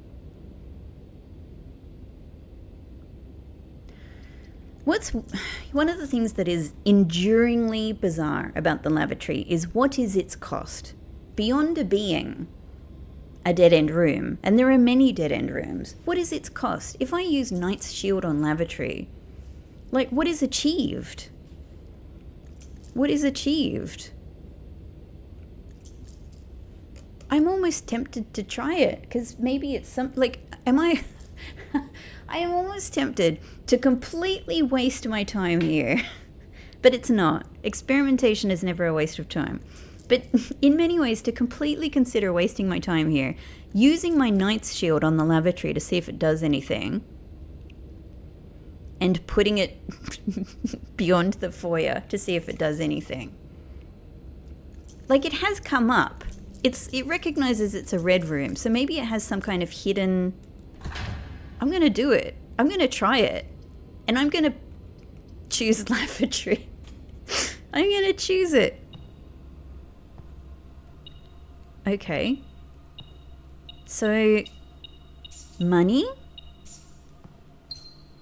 What's one of the things that is enduringly bizarre about the lavatory is what is its cost? Beyond being a dead-end room, and there are many dead-end rooms, what is its cost? If I use Knight's Shield on lavatory, like, what is achieved? What is achieved? I'm almost tempted to try it, because maybe it's some, like, I am almost tempted to completely waste my time here, but it's not. Experimentation is never a waste of time. But in many ways, to completely consider wasting my time here, using my Knight's Shield on the lavatory to see if it does anything, and putting it beyond the foyer to see if it does anything. Like, it has come up. It recognizes it's a red room, so maybe it has some kind of hidden... I'm going to do it. I'm going to try it. And I'm going to choose lavatory. I'm going to choose it. Okay. So, money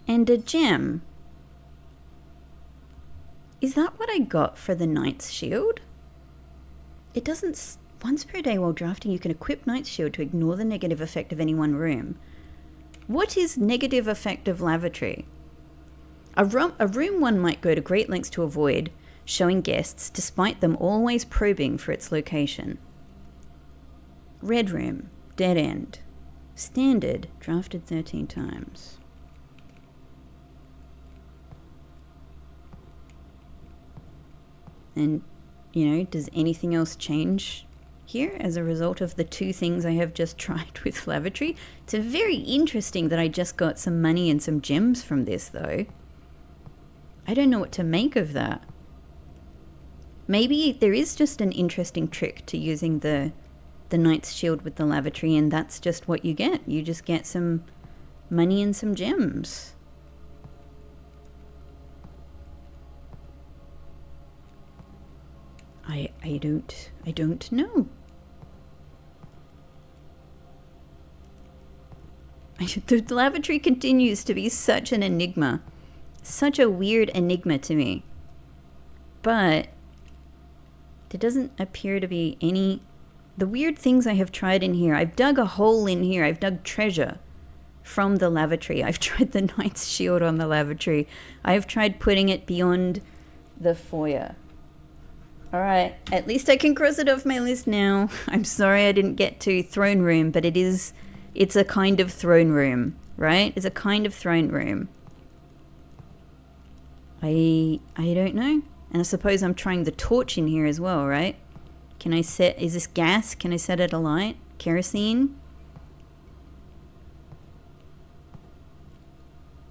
and a gem. Is that what I got for the Knight's Shield? It doesn't... Once per day while drafting, you can equip Knight's Shield to ignore the negative effect of any one room. What is negative effect of lavatory? A room one might go to great lengths to avoid showing guests, despite them always probing for its location. Red room, dead end. Standard, drafted 13 times. And, you know, does anything else change here as a result of the two things I have just tried with lavatory? It's very interesting that I just got some money and some gems from this, though. I don't know what to make of that. Maybe there is just an interesting trick to using the Knight's Shield with the lavatory, and that's just what you get. You just get some money and some gems. I don't know. The lavatory continues to be such an enigma. Such a weird enigma to me. But there doesn't appear to be any... The weird things I have tried in here. I've dug a hole in here. I've dug treasure from the lavatory. I've tried the Knight's Shield on the lavatory. I've tried putting it beyond the foyer. Alright, at least I can cross it off my list now. I'm sorry I didn't get to throne room, but it's a kind of throne room, right? It's a kind of throne room. I don't know. And I suppose I'm trying the torch in here as well, right? Can I set, is this gas? Can I set it alight? Kerosene?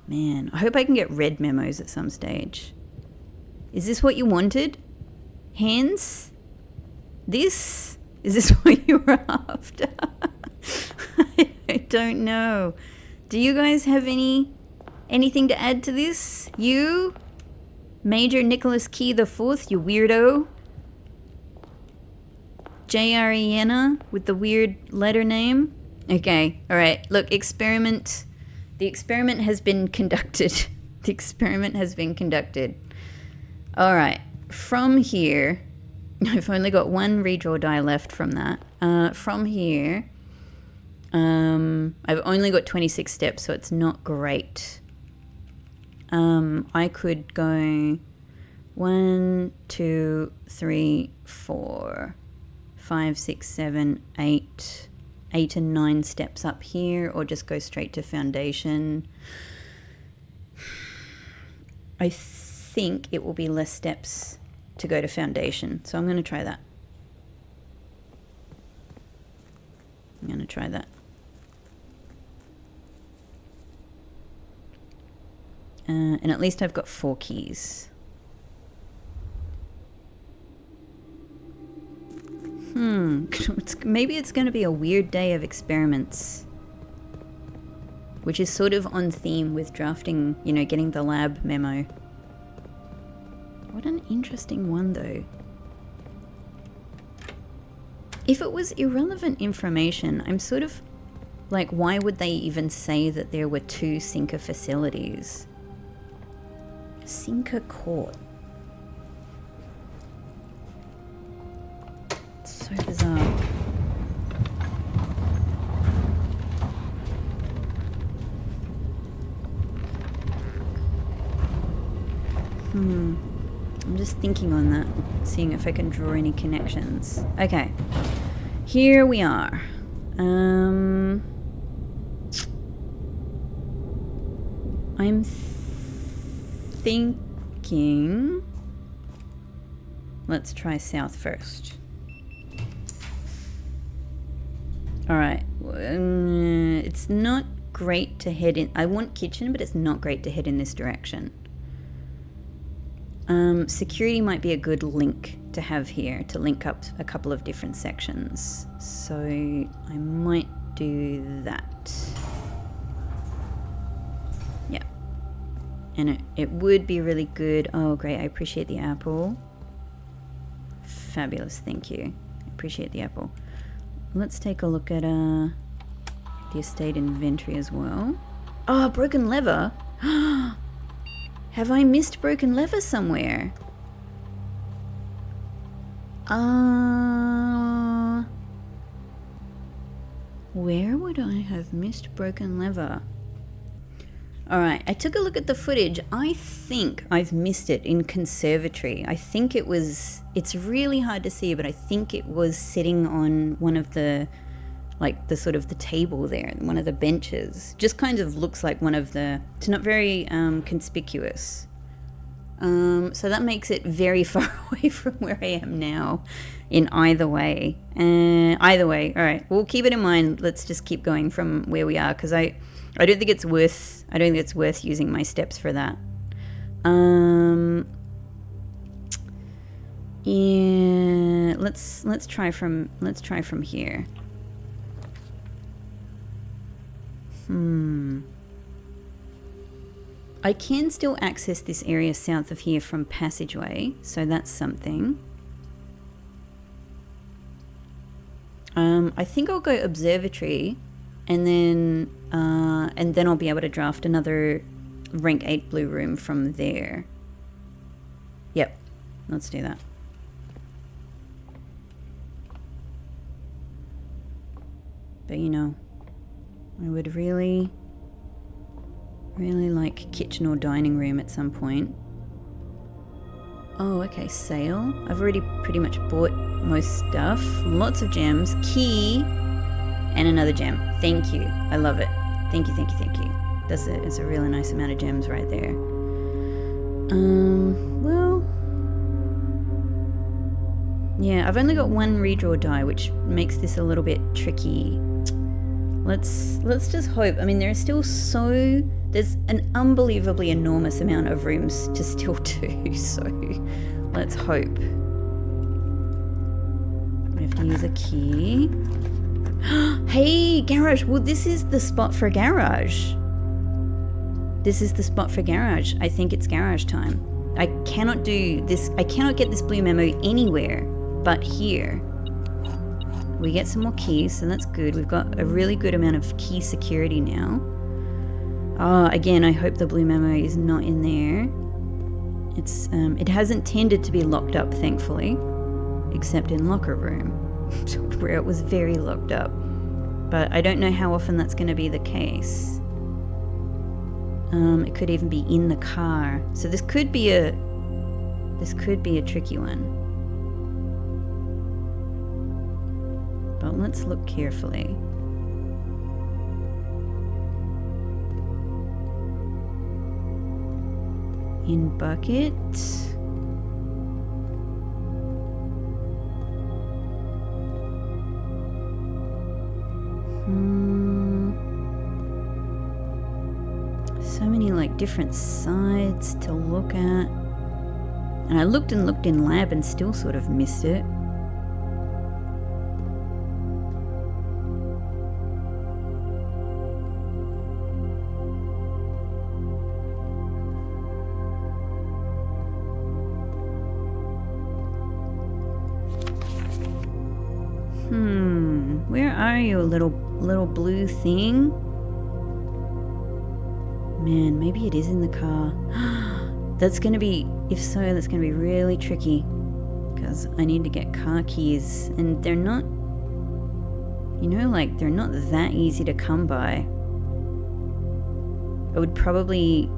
Man, I hope I can get red memos at some stage. Is this what you wanted? Hands? This? Is this what you were after? I don't know. Do you guys have anything to add to this? You? Major Nicholas Key the Fourth, you weirdo. J.R.E.N.A. with the weird letter name. Okay, alright. Look, experiment The experiment has been conducted. The experiment has been conducted. All right. From here, I've only got one redraw die left from that. From here, I've only got 26 steps, so it's not great. I could go 1, 2, 3, 4, 5, 6, 7, 8, 8 and 9 steps up here, or just go straight to foundation. I think it will be less steps to go to foundation, so I'm going to try that. I'm going to try that. And at least I've got 4 keys. Maybe it's going to be a weird day of experiments, which is sort of on theme with drafting, you know, getting the lab memo. What an interesting one, though. If it was irrelevant information, I'm sort of like, why would they even say that there were 2 sinker facilities? Sinker court. It's so bizarre. I'm just thinking on that, seeing if I can draw any connections. Okay, here we are. I'm thinking, let's try south first. All right, it's not great to head in. I want kitchen, but it's not great to head in this direction. Security might be a good link to have here to link up a couple of different sections. So I might do that. Yeah. And it would be really good. Oh, great. I appreciate the apple. Fabulous. Thank you. I appreciate the apple. Let's take a look at the estate inventory as well. Oh, broken lever. Have I missed broken lever somewhere? Where would I have missed broken lever? Alright, I took a look at the footage. I think I've missed it in conservatory. I think it was, it's really hard to see, but I think it was sitting on one of the, like the sort of the table there, one of the benches. Just kind of looks like one of the, it's not very conspicuous. So that makes it very far away from where I am now in either way. Either way, all right, we'll keep it in mind. Let's just keep going from where we are, because I don't think it's worth, using my steps for that. Yeah, let's try from here. I can still access this area south of here from passageway, so that's something. I think I'll go observatory, and then I'll be able to draft another rank 8 blue room from there. Yep, let's do that. But you know, I would really like kitchen or dining room at some point. Oh, okay, sale. I've already pretty much bought most stuff. Lots of gems. Key and another gem. Thank you. I love it. Thank you, thank you, thank you. It's a really nice amount of gems right there. Well, yeah, I've only got one redraw die, which makes this a little bit tricky. Let's just hope. I mean, there's an unbelievably enormous amount of rooms to still do, so let's hope. I have to use a key. Hey, garage. Well, this is the spot for garage. This is the spot for garage. I think it's garage time. I cannot do this. I cannot get this blue memo anywhere but here. We get some more keys, so that's good. We've got a really good amount of key security now. Oh, again, I hope the blue memo is not in there. It hasn't tended to be locked up, thankfully, except in locker room, where it was very locked up. But I don't know how often that's going to be the case. It could even be in the car. So this could be a tricky one. But let's look carefully. In bucket. So many like different sides to look at. And I looked and looked in lab and still sort of missed it. Where are you, little blue thing? Man, maybe it is in the car. That's gonna be, if so, that's gonna be really tricky. Because I need to get car keys. And they're not, you know, like, they're not that easy to come by. I would probably,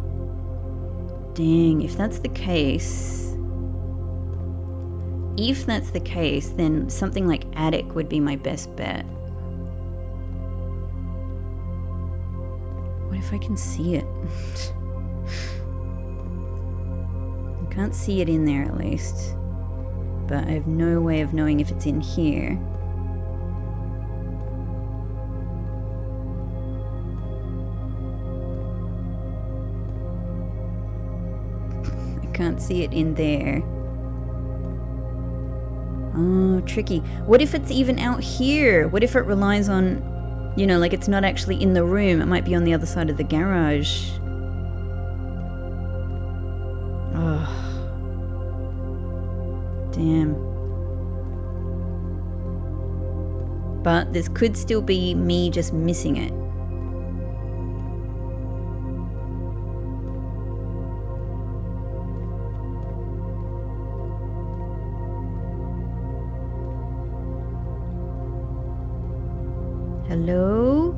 dang, if that's the case, then something like attic would be my best bet. What if I can see it? I can't see it in there at least. But I have no way of knowing if it's in here. I can't see it in there. Oh, tricky. What if it's even out here? What if it relies on, you know, like it's not actually in the room. It might be on the other side of the garage. Oh. Damn. But this could still be me just missing it. Hello?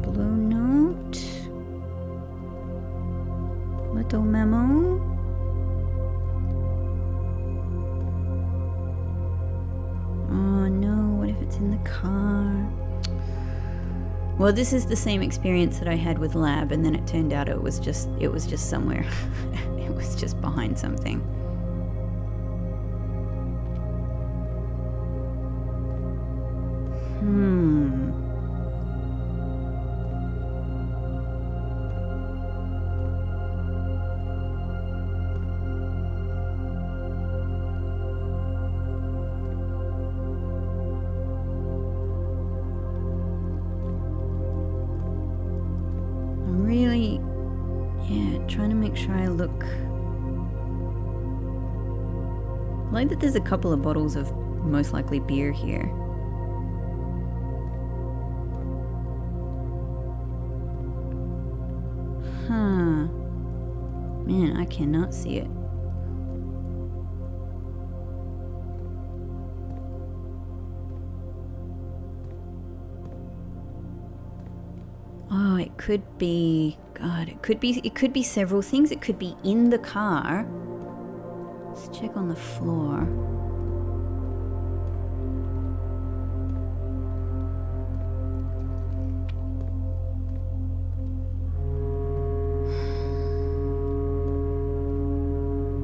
Blue note? Little memo? Oh no, what if it's in the car? Well, this is the same experience that I had with lab, and then it turned out it was just somewhere. It was just behind something. I'm really, trying to make sure I look. I like that there's a couple of bottles of most likely beer here. Man, I cannot see it. Oh, it could be, God, it could be several things. It could be in the car. Let's check on the floor.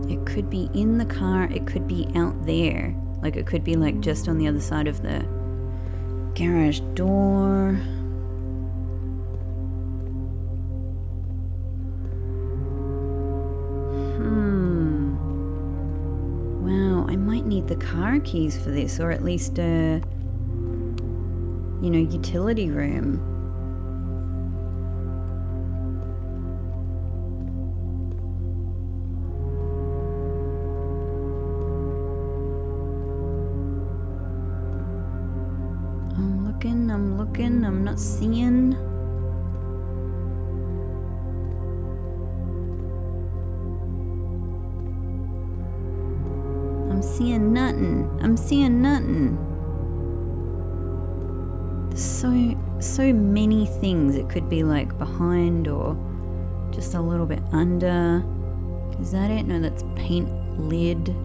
It could be in the car, it could be out there. Like it could be like just on the other side of the garage door. Wow, I might need the car keys for this, or at least a, you know, utility room. I'm looking, I'm not seeing. seeing nothing. I'm seeing nothing. So many things. It could be like behind or just a little bit under. Is that it? No, that's paint lid.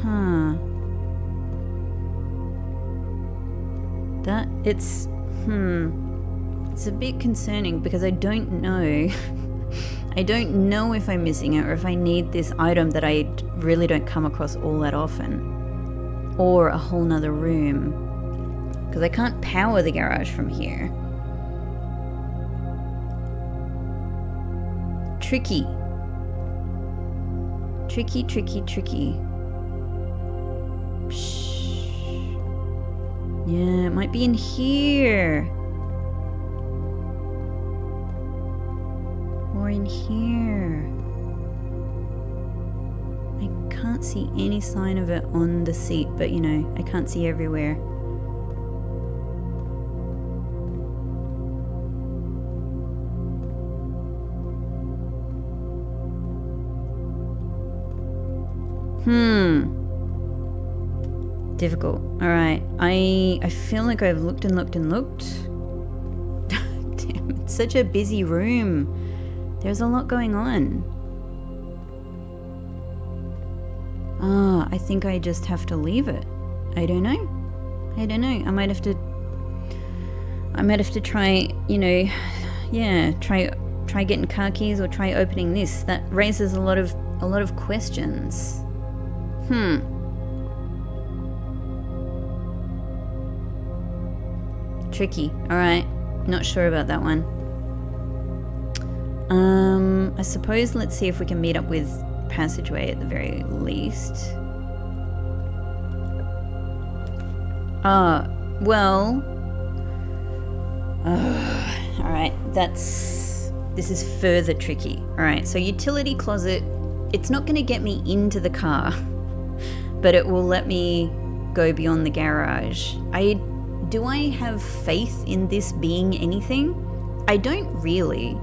Huh. It's a bit concerning because I don't know. I don't know if I'm missing it or if I need this item that I really don't come across all that often. Or a whole nother room. Because I can't power the garage from here. Tricky. Tricky, tricky, tricky. Psh. Yeah, it might be in here. Or in here. I can't see any sign of it on the seat, but you know, I can't see everywhere. Difficult. Alright. I feel like I've looked and looked and looked. Damn, it's such a busy room. There's a lot going on. I think I just have to leave it. I don't know. I might have to try, you know, yeah, try getting car keys or try opening this. That raises a lot of questions. Tricky. Alright. Not sure about that one. I suppose let's see if we can meet up with passageway at the very least. Well. Alright, this is further tricky. Alright, so utility closet, it's not going to get me into the car, but it will let me go beyond the garage. Do I have faith in this being anything? I don't really.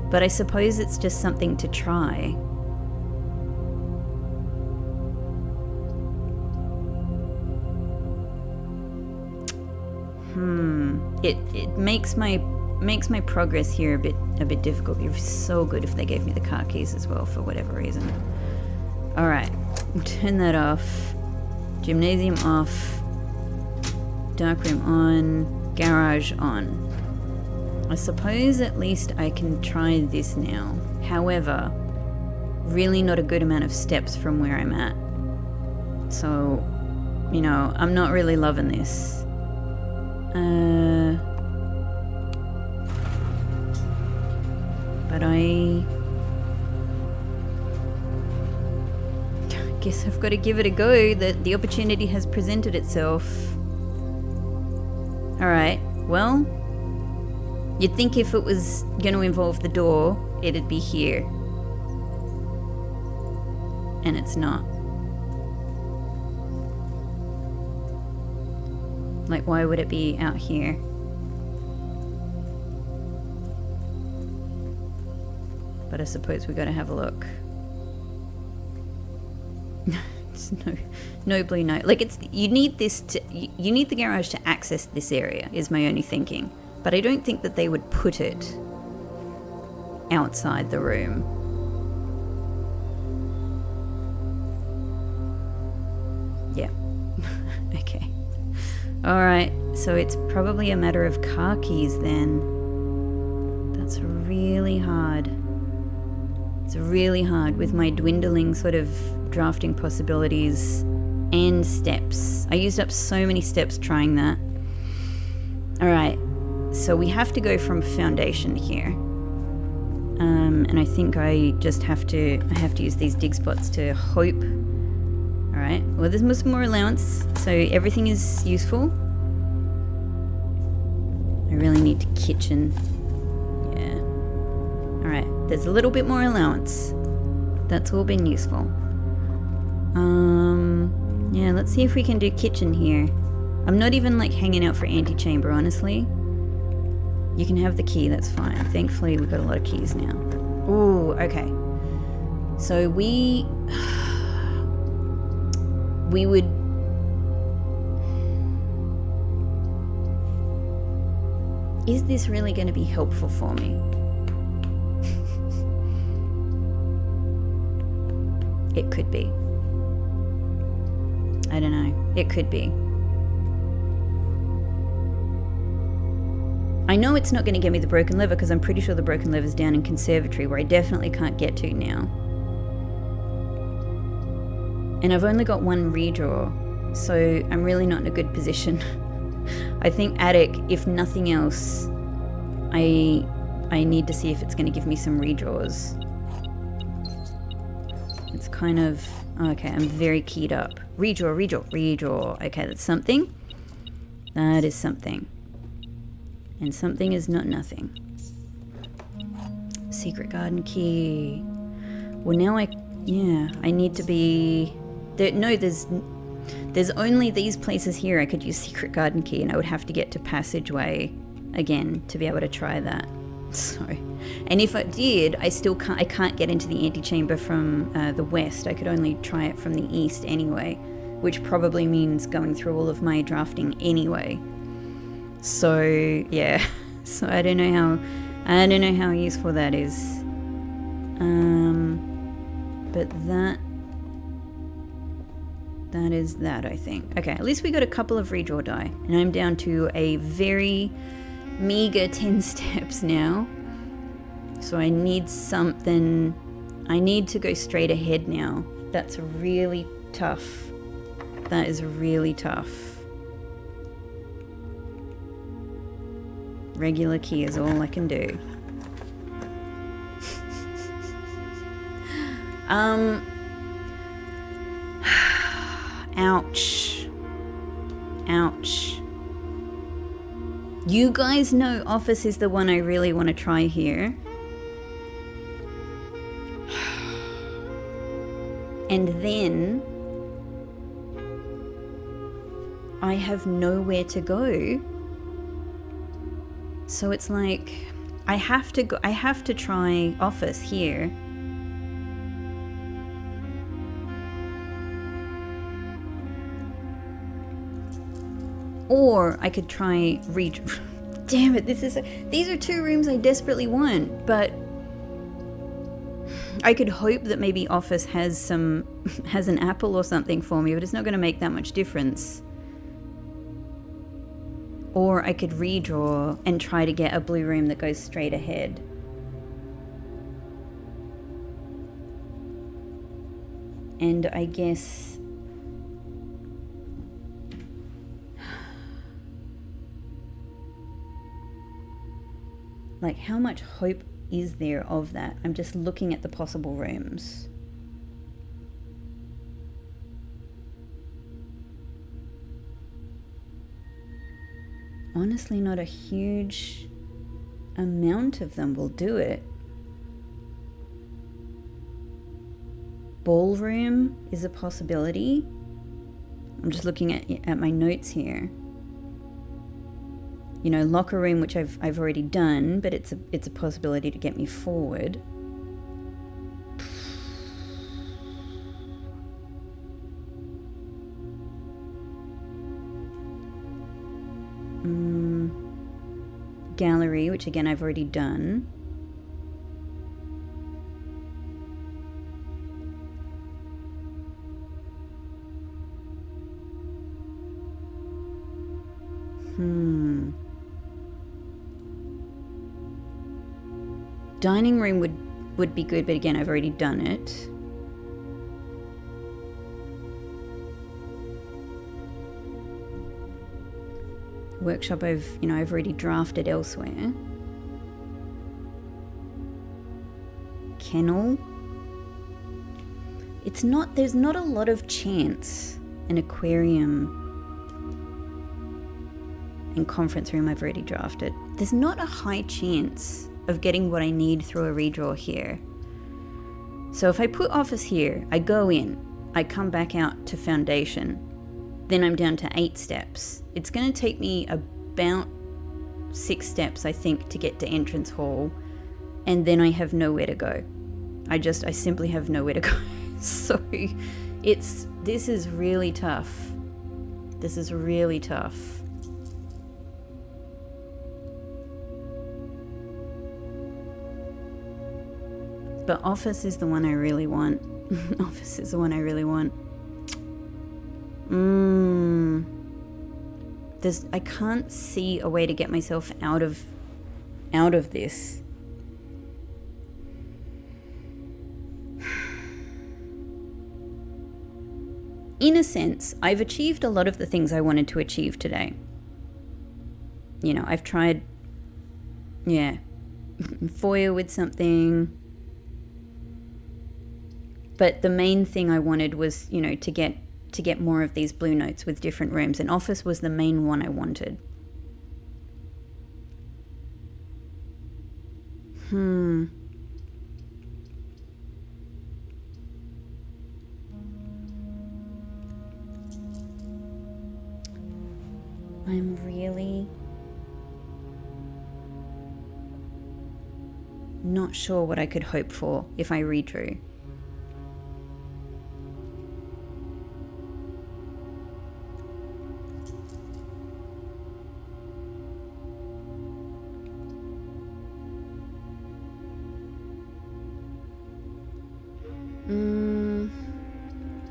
But I suppose it's just something to try. It makes my progress here a bit difficult. It'd be so good if they gave me the car keys as well for whatever reason. Alright, turn that off. Gymnasium off. Darkroom on. Garage on. I suppose at least I can try this now. However, really not a good amount of steps from where I'm at. So, you know, I'm not really loving this. But I guess I've got to give it a go. The opportunity has presented itself. Alright, well, you'd think if it was going to involve the door, it'd be here. And it's not. Like, why would it be out here? But I suppose we got to have a look. It's nobly no. Like, you need the garage to access this area, is my only thinking. But I don't think that they would put it outside the room. Yeah. Okay. Alright, so it's probably a matter of car keys then. That's really hard. It's really hard with my dwindling sort of drafting possibilities and steps. I used up so many steps trying that. Alright, so we have to go from foundation here. And I think I just have to use these dig spots to hope. Alright, well there's more allowance, so everything is useful. I really need to kitchen. Yeah. Alright, there's a little bit more allowance. That's all been useful. Yeah, let's see if we can do kitchen here. I'm not even like hanging out for antechamber, honestly. You can have the key, that's fine. Thankfully, we've got a lot of keys now. Ooh, okay. So we would... Is this really going to be helpful for me? It could be. I don't know. It could be. I know it's not going to get me the broken lever because I'm pretty sure the broken lever's down in conservatory where I definitely can't get to now. And I've only got one redraw, so I'm really not in a good position. I think attic, if nothing else, I need to see if it's going to give me some redraws. It's kind of... Okay, I'm very keyed up. Redraw, redraw, redraw. Okay, that's something. That is something. And something is not nothing. Secret garden key. Well, now I need to be... No, there's only these places here I could use secret garden key, and I would have to get to passageway again to be able to try that. So, and if I did, I can't get into the antechamber from the west. I could only try it from the east anyway, which probably means going through all of my drafting anyway. So yeah, so I don't know how useful that is. But that is that, I think. Okay, at least we got a couple of redraw die, and I'm down to a very meager 10 steps now. So I need something. I need to go straight ahead now. That's really tough. That is really tough. Regular key is all I can do. Ouch. Ouch. You guys know office is the one I really want to try here. And then I have nowhere to go. So it's like I have to try office here. Or I could try damn it, these are two rooms I desperately want, but I could hope that maybe office has an apple or something for me, but it's not going to make that much difference. Or I could redraw and try to get a blue room that goes straight ahead. And I guess... like, how much hope is there of that? I'm just looking at the possible rooms. Honestly, not a huge amount of them will do it. Ballroom is a possibility. I'm just looking at my notes here. You know, locker room, which I've already done, but it's a possibility to get me forward. Gallery, which again I've already done. Dining room would be good, but again, I've already done it. Workshop, I've already drafted elsewhere. Kennel. There's not a lot of chance. An aquarium and conference room I've already drafted. There's not a high chance of getting what I need through a redraw here. So if I put office here, I go in, I come back out to foundation, then I'm down to 8 steps. It's going to take me about 6 steps, I think, to get to entrance hall, and then I have nowhere to go. I simply have nowhere to go. So this is really tough. This is really tough. But office is the one I really want. Office is the one I really want. I can't see a way to get myself out of this. In a sense, I've achieved a lot of the things I wanted to achieve today. You know, I've tried, foil with something. But the main thing I wanted was, you know, to get more of these blue notes with different rooms, and office was the main one I wanted. I'm really not sure what I could hope for if I redrew.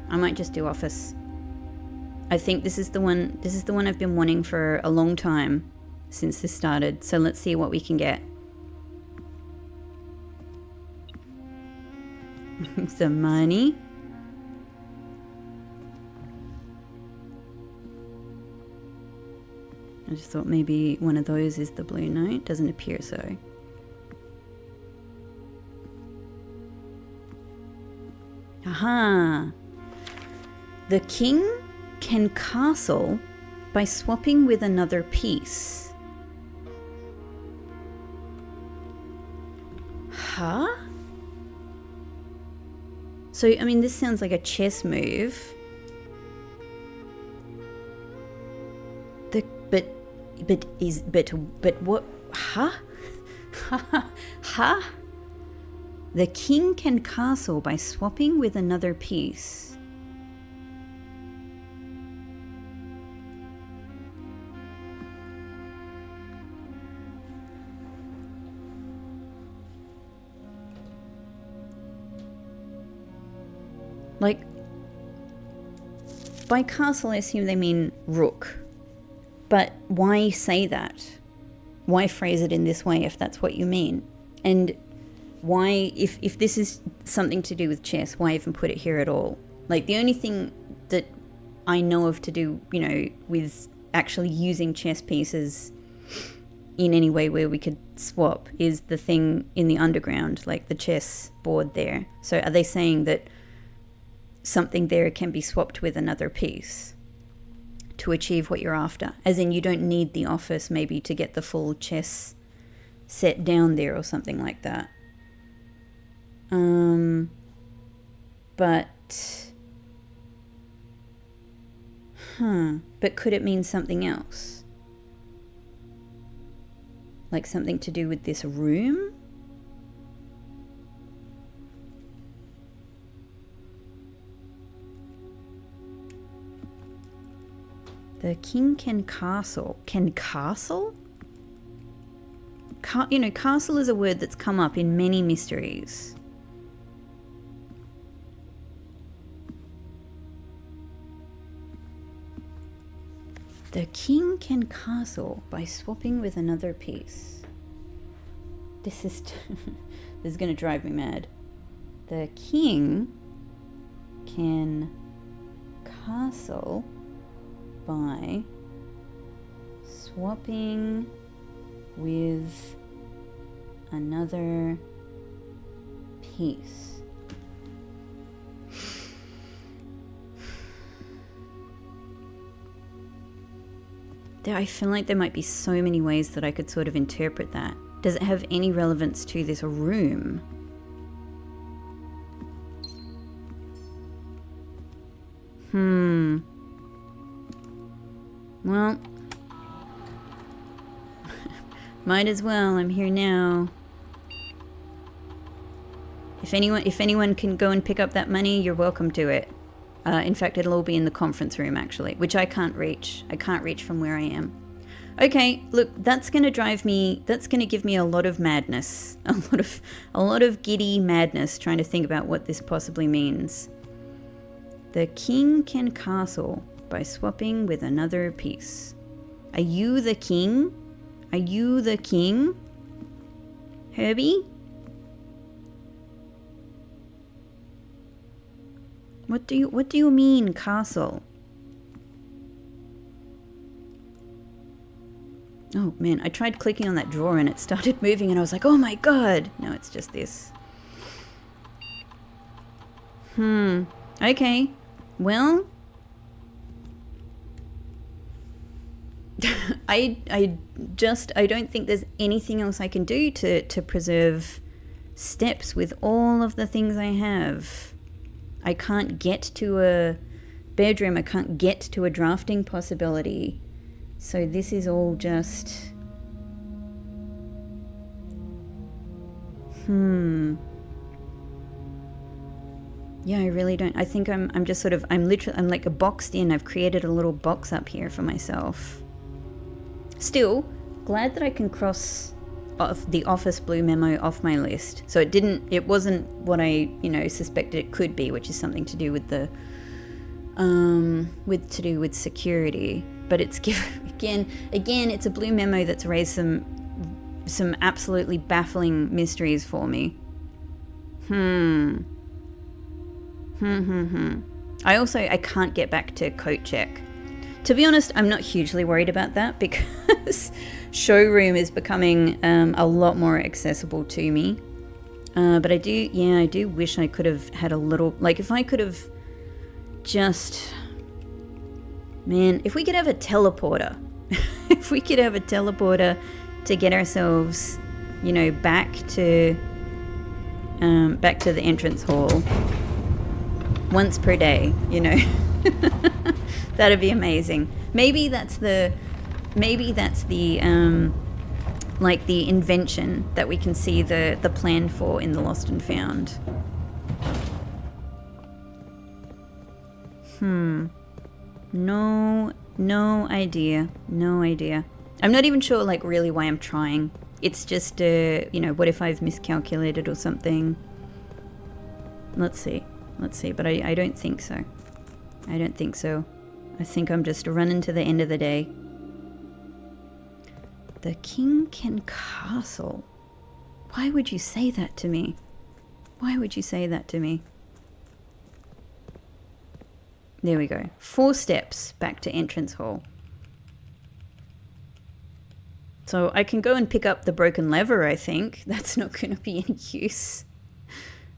I might just do office. I think this is the one I've been wanting for a long time since this started. So let's see what we can get. Some money. I just thought maybe one of those is the blue note. Doesn't appear so. Aha! The king can castle by swapping with another piece. Huh? So, I mean, this sounds like a chess move. But what? Huh? Huh? The king can castle by swapping with another piece. Like, by castle I assume they mean rook. But why say that? Why phrase it in this way if that's what you mean? And why, if this is something to do with chess, why even put it here at all? Like, the only thing that I know of to do, you know, with actually using chess pieces in any way where we could swap is the thing in the underground, like the chess board there. So are they saying that something there can be swapped with another piece to achieve what you're after? As in, you don't need the office maybe to get the full chess set down there or something like that. But could it mean something else? Like something to do with this room? The king can castle. Can castle? You know, castle is a word that's come up in many mysteries. The king can castle by swapping with another piece. This is this is going to drive me mad. The king can castle by swapping with another piece. I feel like there might be so many ways that I could sort of interpret that. Does it have any relevance to this room? Well, Might as well. I'm here now. If anyone can go and pick up that money, you're welcome to it. In fact, it'll all be in the conference room, actually, which I can't reach. I can't reach from where I am. Okay, look, that's going to give me a lot of madness. A lot of giddy madness trying to think about what this possibly means. The king can castle by swapping with another piece. Are you the king? Are you the king? Herbie? What do you mean, castle? Oh man, I tried clicking on that drawer and it started moving and I was like, oh my god! No, it's just this. Okay. Well, I don't think there's anything else I can do to preserve steps with all of the things I have. I can't get to a bedroom, I can't get to a drafting possibility. So this is all just... Yeah, I really don't. I think I'm just sort of, I'm like boxed in. I've created a little box up here for myself. Still, glad that I can cross off the office blue memo off my list. So it wasn't what I, suspected it could be, which is something to do with the, with security. But it's again, it's a blue memo that's raised some absolutely baffling mysteries for me. I can't get back to coat check. To be honest, I'm not hugely worried about that because showroom is becoming a lot more accessible to me. But I do wish I could have had a little, like if I could have just, man, if we could have a teleporter, if we could have a teleporter to get ourselves, back to the entrance hall once per day, that'd be amazing. Maybe that's the like the invention that we can see the plan for in the Lost and Found. No idea. I'm not even sure like really why I'm trying. It's just what if I've miscalculated or something? Let's see, but I don't think so. I think I'm just running to the end of the day. The king can castle. Why would you say that to me? There we go. 4 steps back to entrance hall. So I can go and pick up the broken lever, I think. That's not going to be any use.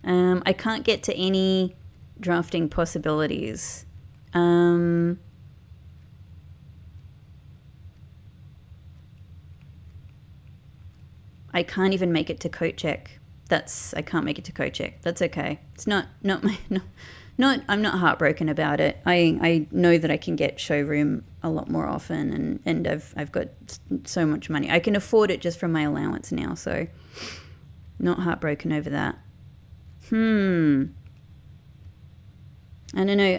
I can't get to any drafting possibilities. I can't even make it to coat check. I can't make it to coat check. That's okay. It's I'm not heartbroken about it. I know that I can get showroom a lot more often and I've got so much money. I can afford it just from my allowance now, so not heartbroken over that. I don't know.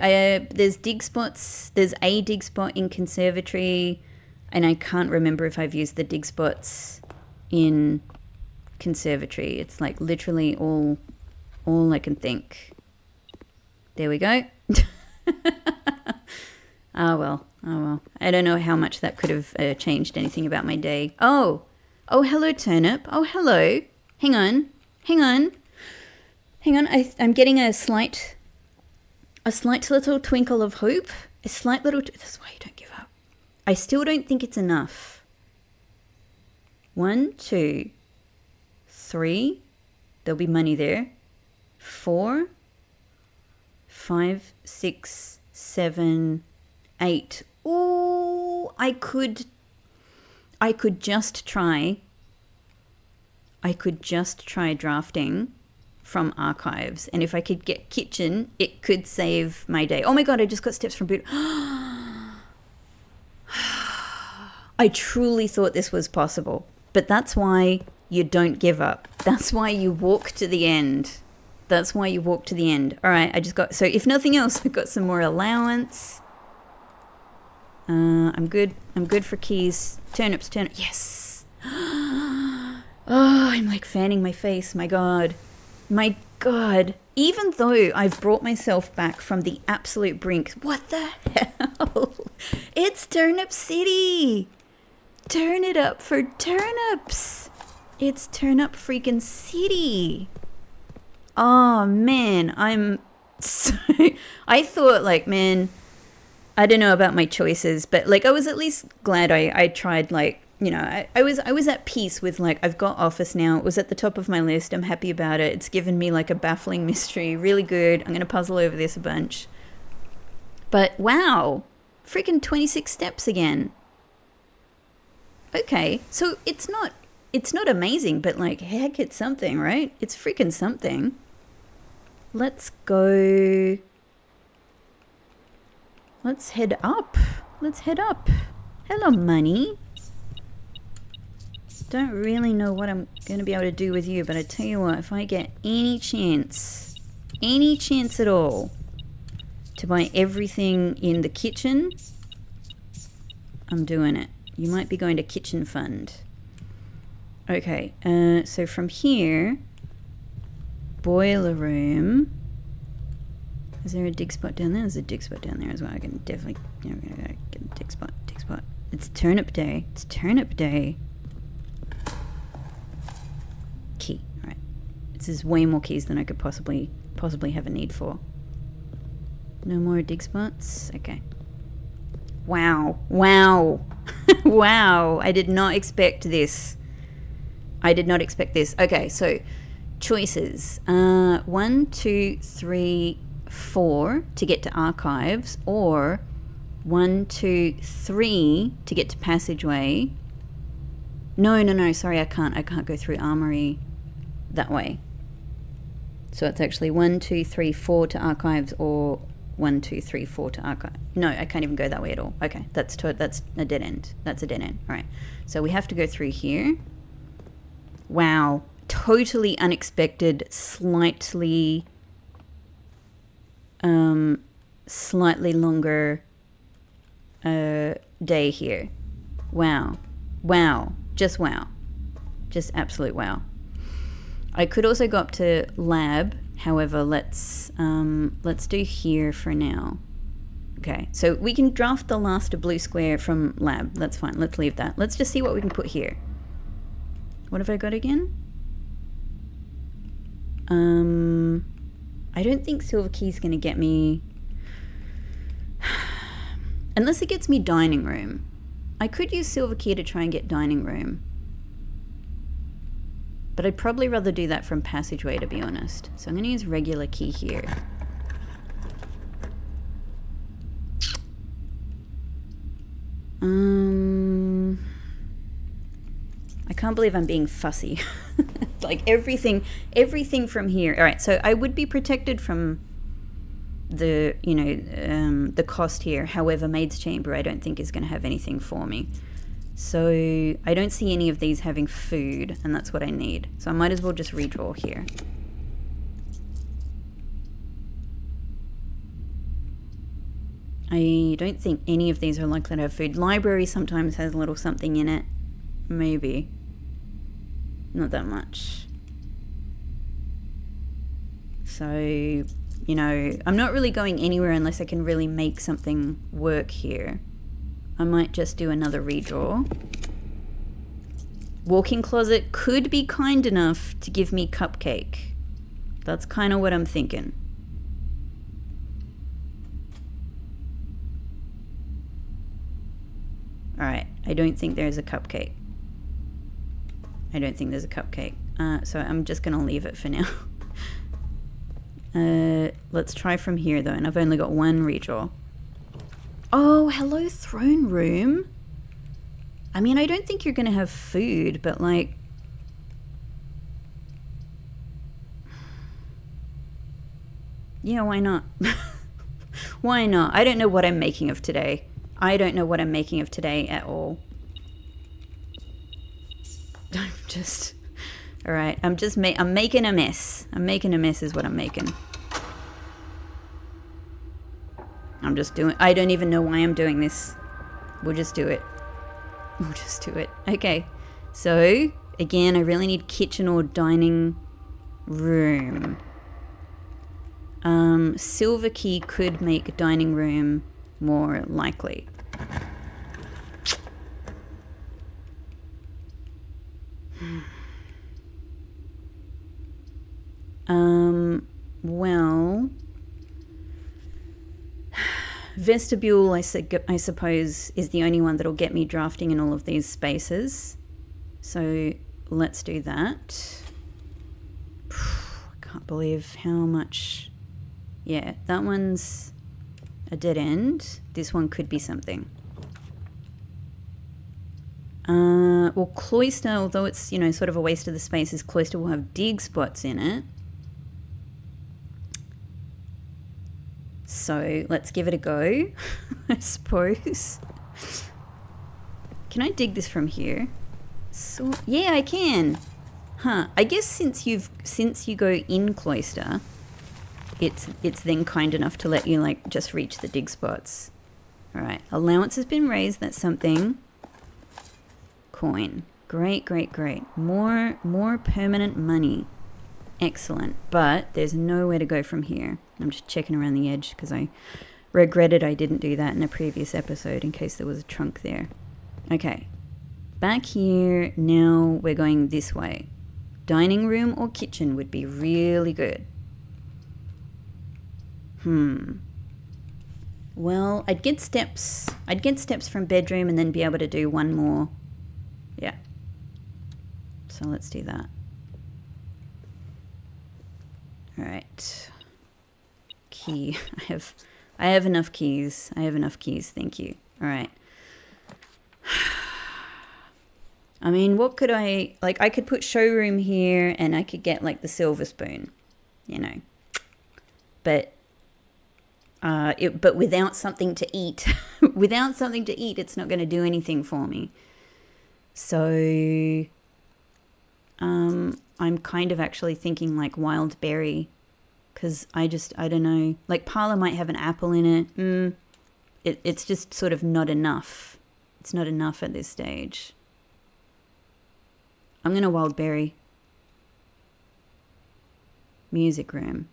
There's dig spots. There's a dig spot in conservatory, and I can't remember if I've used the dig spots in conservatory. It's like literally all I can think. There we go. Oh well. I don't know how much that could have changed anything about my day. Oh, hello turnip. Oh, hello. Hang on. I'm getting a slight little twinkle of hope. That's why you don't give up. I still don't think it's enough. 1, 2, 3. There'll be money there. 4, 5, 6, 7, 8. Ooh, I could just try drafting from archives, and if I could get kitchen, it could save my day. Oh my god, I just got steps from boot. I truly thought this was possible. But that's why you don't give up. That's why you walk to the end. That's why you walk to the end. All right, I just got... So if nothing else, I've got some more allowance. I'm good. I'm good for keys. Turnips, turnips. Yes! Oh, I'm like fanning my face. My God. My God. Even though I've brought myself back from the absolute brink. What the hell? It's Turnip City. Turn it up for turnips. It's Turnip freaking City. Oh, man. I'm so... I thought, like, man... I don't know about my choices, but like I was at least glad I tried, like, you know, I was at peace with, like, I've got Office now. It was at the top of my list. I'm happy about it. It's given me like a baffling mystery. Really good. I'm going to puzzle over this a bunch. But wow, freaking 26 steps again. Okay, so it's not amazing, but like, heck, it's something, right? It's freaking something. Let's go... Let's head up. Let's head up. Hello, money. Don't really know what I'm going to be able to do with you, but I tell you what, if I get any chance at all to buy everything in the kitchen, I'm doing it. You might be going to kitchen fund. Okay, so from here, boiler room. Is there a dig spot down there? There's a dig spot down there as well. I can definitely, you know, I'm gonna get a dig spot. It's turnip day. It's turnip day. Key. All right. This is way more keys than I could possibly have a need for. No more dig spots. Okay. Wow. Wow. Wow. I did not expect this. Okay, so choices. 1, 2, 3, 4 to get to archives, or 1, 2, 3 to get to passageway. No, sorry, I can't go through armory that way. So it's actually 1, 2, 3, 4 to archives, or 1, 2, 3, 4 to archive. No, I can't even go that way at all. Okay, that's a dead end. That's a dead end. All right, so we have to go through here. Wow, totally unexpected, slightly longer day here. Wow, just absolute wow. I could also go up to lab, however, let's do here for now. Okay, so we can draft the last blue square from lab. That's fine, let's leave that. Let's just see what we can put here. What have I got again? I don't think silver key's gonna get me... Unless it gets me dining room. I could use silver key to try and get dining room. But I'd probably rather do that from passageway, to be honest. So I'm gonna use regular key here. I can't believe I'm being fussy. Like everything from here. All right, so I would be protected from the, you know, the cost here. However, Maid's Chamber I don't think is going to have anything for me. So I don't see any of these having food, and that's what I need. So I might as well just redraw here. I don't think any of these are likely to have food. Library sometimes has a little something in it. Maybe. Not that much. So, you know, I'm not really going anywhere unless I can really make something work here. I might just do another redraw. Walk-in closet could be kind enough to give me cupcake. That's kind of what I'm thinking. Alright, I don't think there's a cupcake. So I'm just going to leave it for now. Let's try from here though, and I've only got one redraw. Oh, hello throne room. I mean, I don't think you're going to have food, but like... Yeah, why not? Why not? I don't know what I'm making of today. I don't know what I'm making of today at all. All right, I'm making a mess. I'm making a mess is what I'm making. I don't even know why I'm doing this. We'll just do it. Okay, so again, I really need kitchen or dining room. Silver key could make dining room more likely. Well, vestibule, I suppose, is the only one that'll get me drafting in all of these spaces. So let's do that. I can't believe how much. Yeah, that one's a dead end. This one could be something. Well, cloister, although it's, sort of a waste of the spaces, cloister will have dig spots in it. So let's give it a go, I suppose. Can I dig this from here? So, yeah, I can. Huh. I guess since you go in cloister, it's then kind enough to let you just reach the dig spots. All right. Allowance has been raised. That's something. Coin. Great. More permanent money. Excellent. But there's nowhere to go from here. I'm just checking around the edge because I regretted I didn't do that in a previous episode in case there was a trunk there. Okay. Back here, now we're going this way. Dining room or kitchen would be really good. Well, I'd get steps from bedroom and then be able to do one more. Yeah. So let's do that. All right. Key. I have enough keys. Thank you. All right. I mean, what could I could put showroom here and I could get the silver spoon, But but without something to eat, it's not going to do anything for me. So I'm kind of actually thinking wild berry, because I don't know. Parlor might have an apple in it. It's just sort of not enough. It's not enough at this stage. I'm going to wild berry. Music room.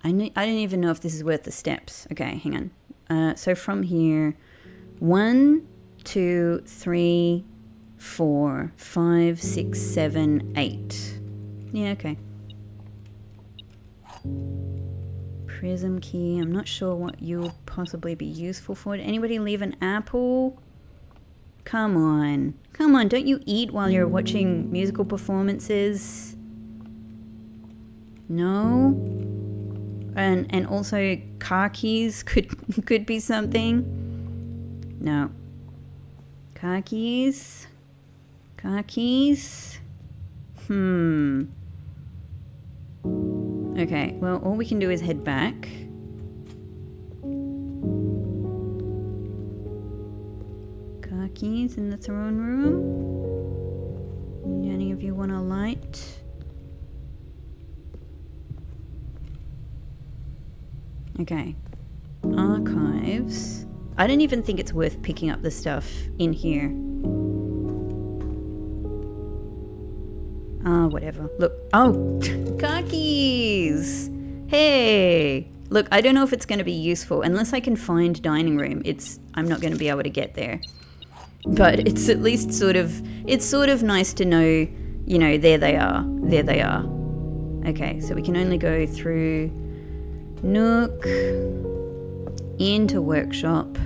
I don't even know if this is worth the steps. Okay, hang on. So from here, 1, 2, 3, 4, 5, 6, 7, 8. Yeah, okay. Prism key. I'm not sure what you'll possibly be useful for. Did anybody leave an apple? Come on. Don't you eat while you're watching musical performances? No? And also car keys could be something. No. Car keys. Okay, well, all we can do is head back. Car keys in the throne room. Any of you want a light? Okay. Archives. I don't even think it's worth picking up the stuff in here. Whatever. Look. Oh, car keys. Hey. Look, I don't know if it's going to be useful. Unless I can find dining room, I'm not going to be able to get there. But it's at least it's sort of nice to know, there they are. Okay, so we can only go through Nook into workshop.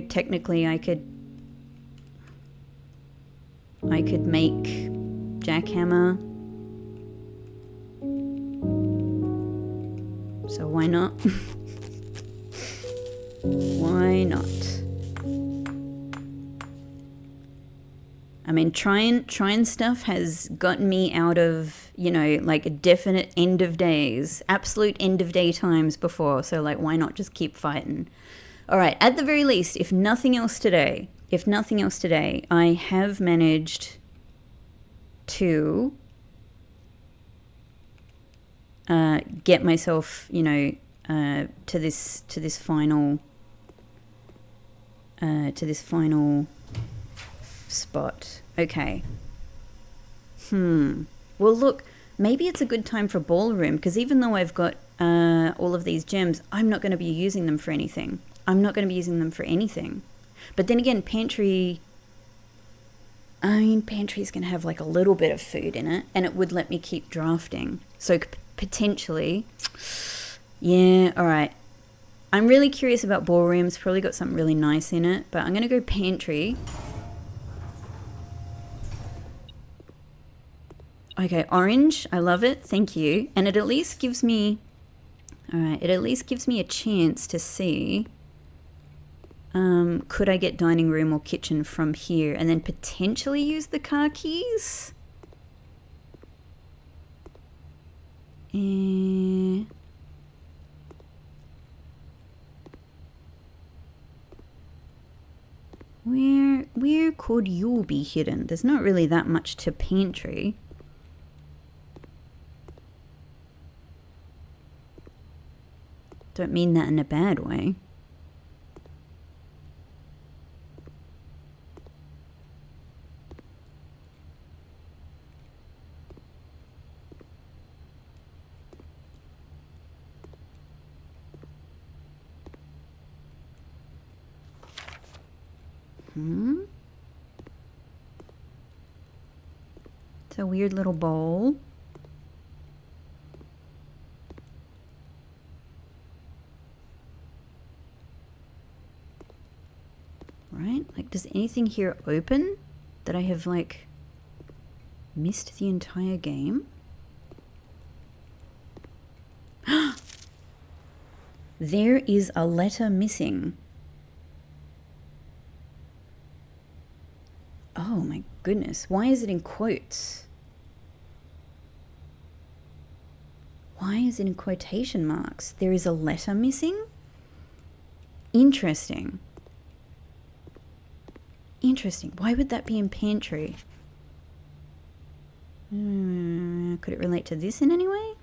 Technically I could make jackhammer. So why not? Why not? I mean, trying stuff has gotten me out of, a definite end of days, absolute end of day times before. So, why not just keep fighting? All right, at the very least, if nothing else today, I have managed to get myself, you know, to this final spot. Okay. Well, look, maybe it's a good time for ballroom, because even though I've got all of these gems, I'm not going to be using them for anything. But then again, pantry, I mean, pantry's going to have like a little bit of food in it, and it would let me keep drafting. So potentially, yeah, all right. I'm really curious about ballrooms. Probably got something really nice in it, but I'm going to go pantry. Okay, orange. I love it. Thank you. And it at least gives me... All right, it at least gives me a chance to see... could I get dining room or kitchen from here and then potentially use the car keys? Where could you be hidden? There's not really that much to pantry. Don't mean that in a bad way. It's a weird little bowl. Right? Like, does anything here open that I have, like, missed the entire game? There is a letter missing. Oh my goodness. Why is it in quotes? Why is it in quotation marks? There is a letter missing? Interesting. Interesting. Why would that be in pantry? Could it relate to this in any way?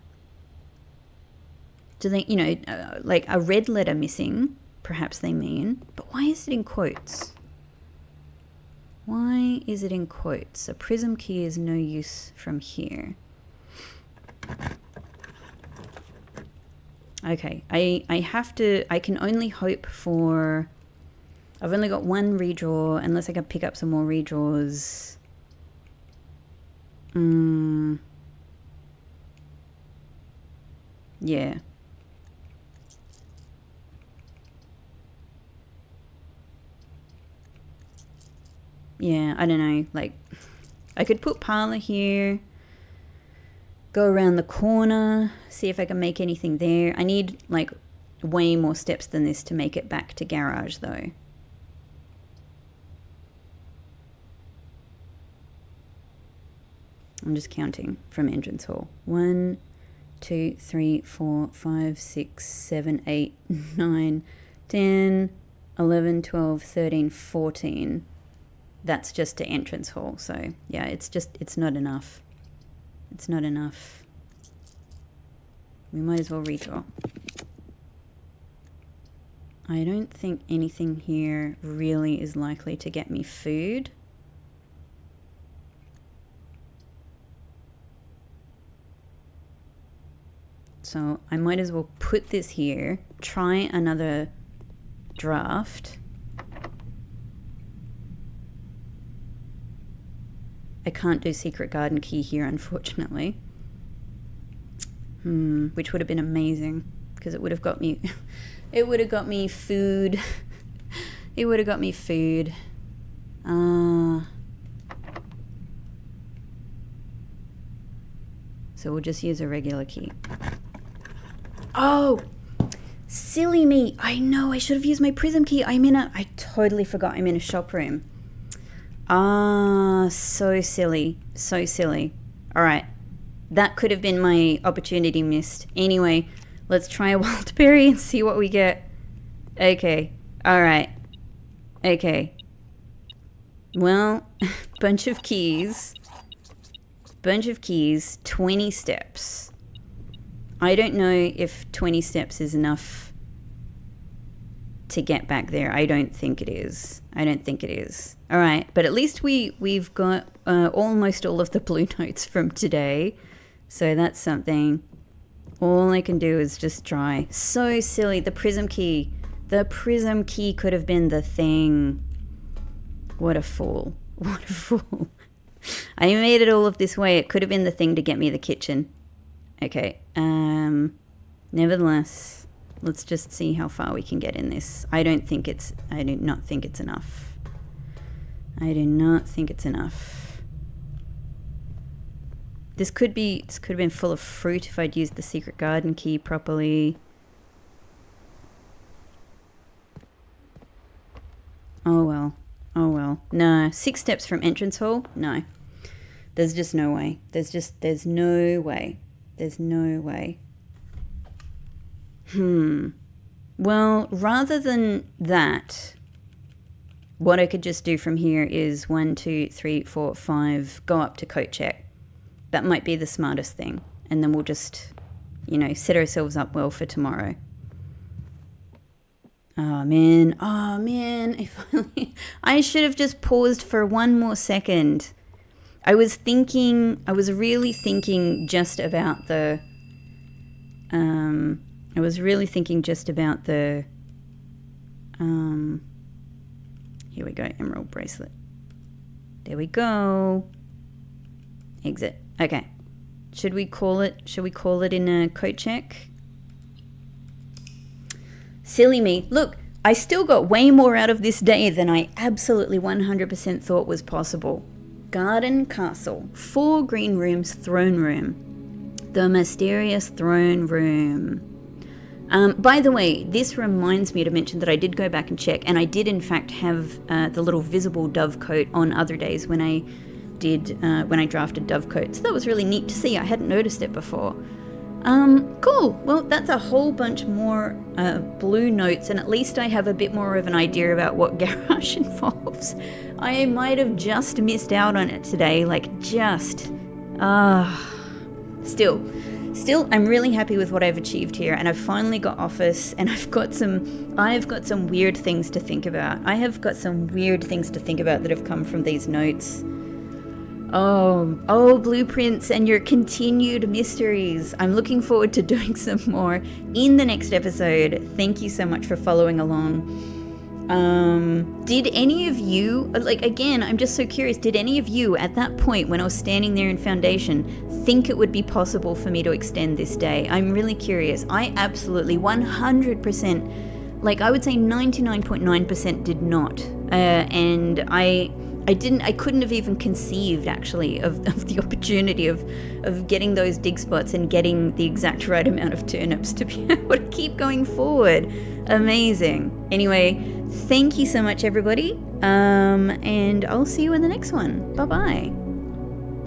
Do they, you know, like a red letter missing, perhaps they mean, but why is it in quotes? Why is it in quotes? A prism key is no use from here. Okay, I can only hope for, I've only got one redraw, unless I can pick up some more redraws. Yeah. Yeah, I don't know, like, I could put parlor here, go around the corner, see if I can make anything there. I need, like, way more steps than this to make it back to garage, though. I'm just counting from entrance hall. 1, 2, 3, 4, 5, 6, 7, 8, 9, 10, 11, 12, 13, 14. That's just to entrance hall. So yeah, it's not enough. It's not enough. We might as well redraw. I don't think anything here really is likely to get me food. So I might as well put this here, try another draft. I can't do secret garden key here, unfortunately. Which would have been amazing, because it would have got me, it would have got me food. It would have got me food. So we'll just use a regular key. Oh, silly me. I know, I should have used my prism key. I totally forgot I'm in a shop room. So silly. So silly. All right. That could have been my opportunity missed. Anyway, let's try a wild berry and see what we get. Okay. All right. Okay. Well, bunch of keys, 20 steps. I don't know if 20 steps is enough to get back there. I don't think it is. All right, but at least we've got almost all of the blue notes from today, so that's something. All I can do is just try. So silly, the prism key. The prism key could have been the thing. What a fool. What a fool. I made it all of this way. It could have been the thing to get me the kitchen. Okay. Nevertheless, let's just see how far we can get in this. I do not think it's enough. I do not think it's enough. This could have been full of fruit if I'd used the secret garden key properly. Oh well. Oh well. No. 6 steps from entrance hall? No. There's just no way. There's no way. There's no way. Well, rather than that, what I could just do from here is 1, 2, 3, 4, 5, go up to coat check. That might be the smartest thing. And then we'll just, set ourselves up well for tomorrow. Oh man. If only I should have just paused for one more second. I was really thinking just about the here we go, emerald bracelet. There we go. Exit. Okay. Should we call it in a coat check? Silly me. Look, I still got way more out of this day than I absolutely 100% thought was possible. Garden castle. 4 green rooms, throne room. The mysterious throne room. By the way, this reminds me to mention that I did go back and check, and I did in fact have the little visible dove coat on other days when I drafted dove coat. So that was really neat to see. I hadn't noticed it before. Cool. Well, that's a whole bunch more blue notes, and at least I have a bit more of an idea about what garage involves. I might have just missed out on it today, Still, I'm really happy with what I've achieved here, and I've finally got office, and I've got some weird things to think about. I have got some weird things to think about that have come from these notes. Oh, blueprints and your continued mysteries. I'm looking forward to doing some more in the next episode. Thank you so much for following along. Did any of you, again, I'm just so curious, did any of you at that point when I was standing there in foundation think it would be possible for me to extend this day? I'm really curious. I absolutely 100%, I would say 99.9% did not. And I couldn't have even conceived actually of the opportunity of getting those dig spots and getting the exact right amount of turnips to be able to keep going forward. Amazing. Anyway, thank you so much everybody. And I'll see you in the next one. Bye-bye.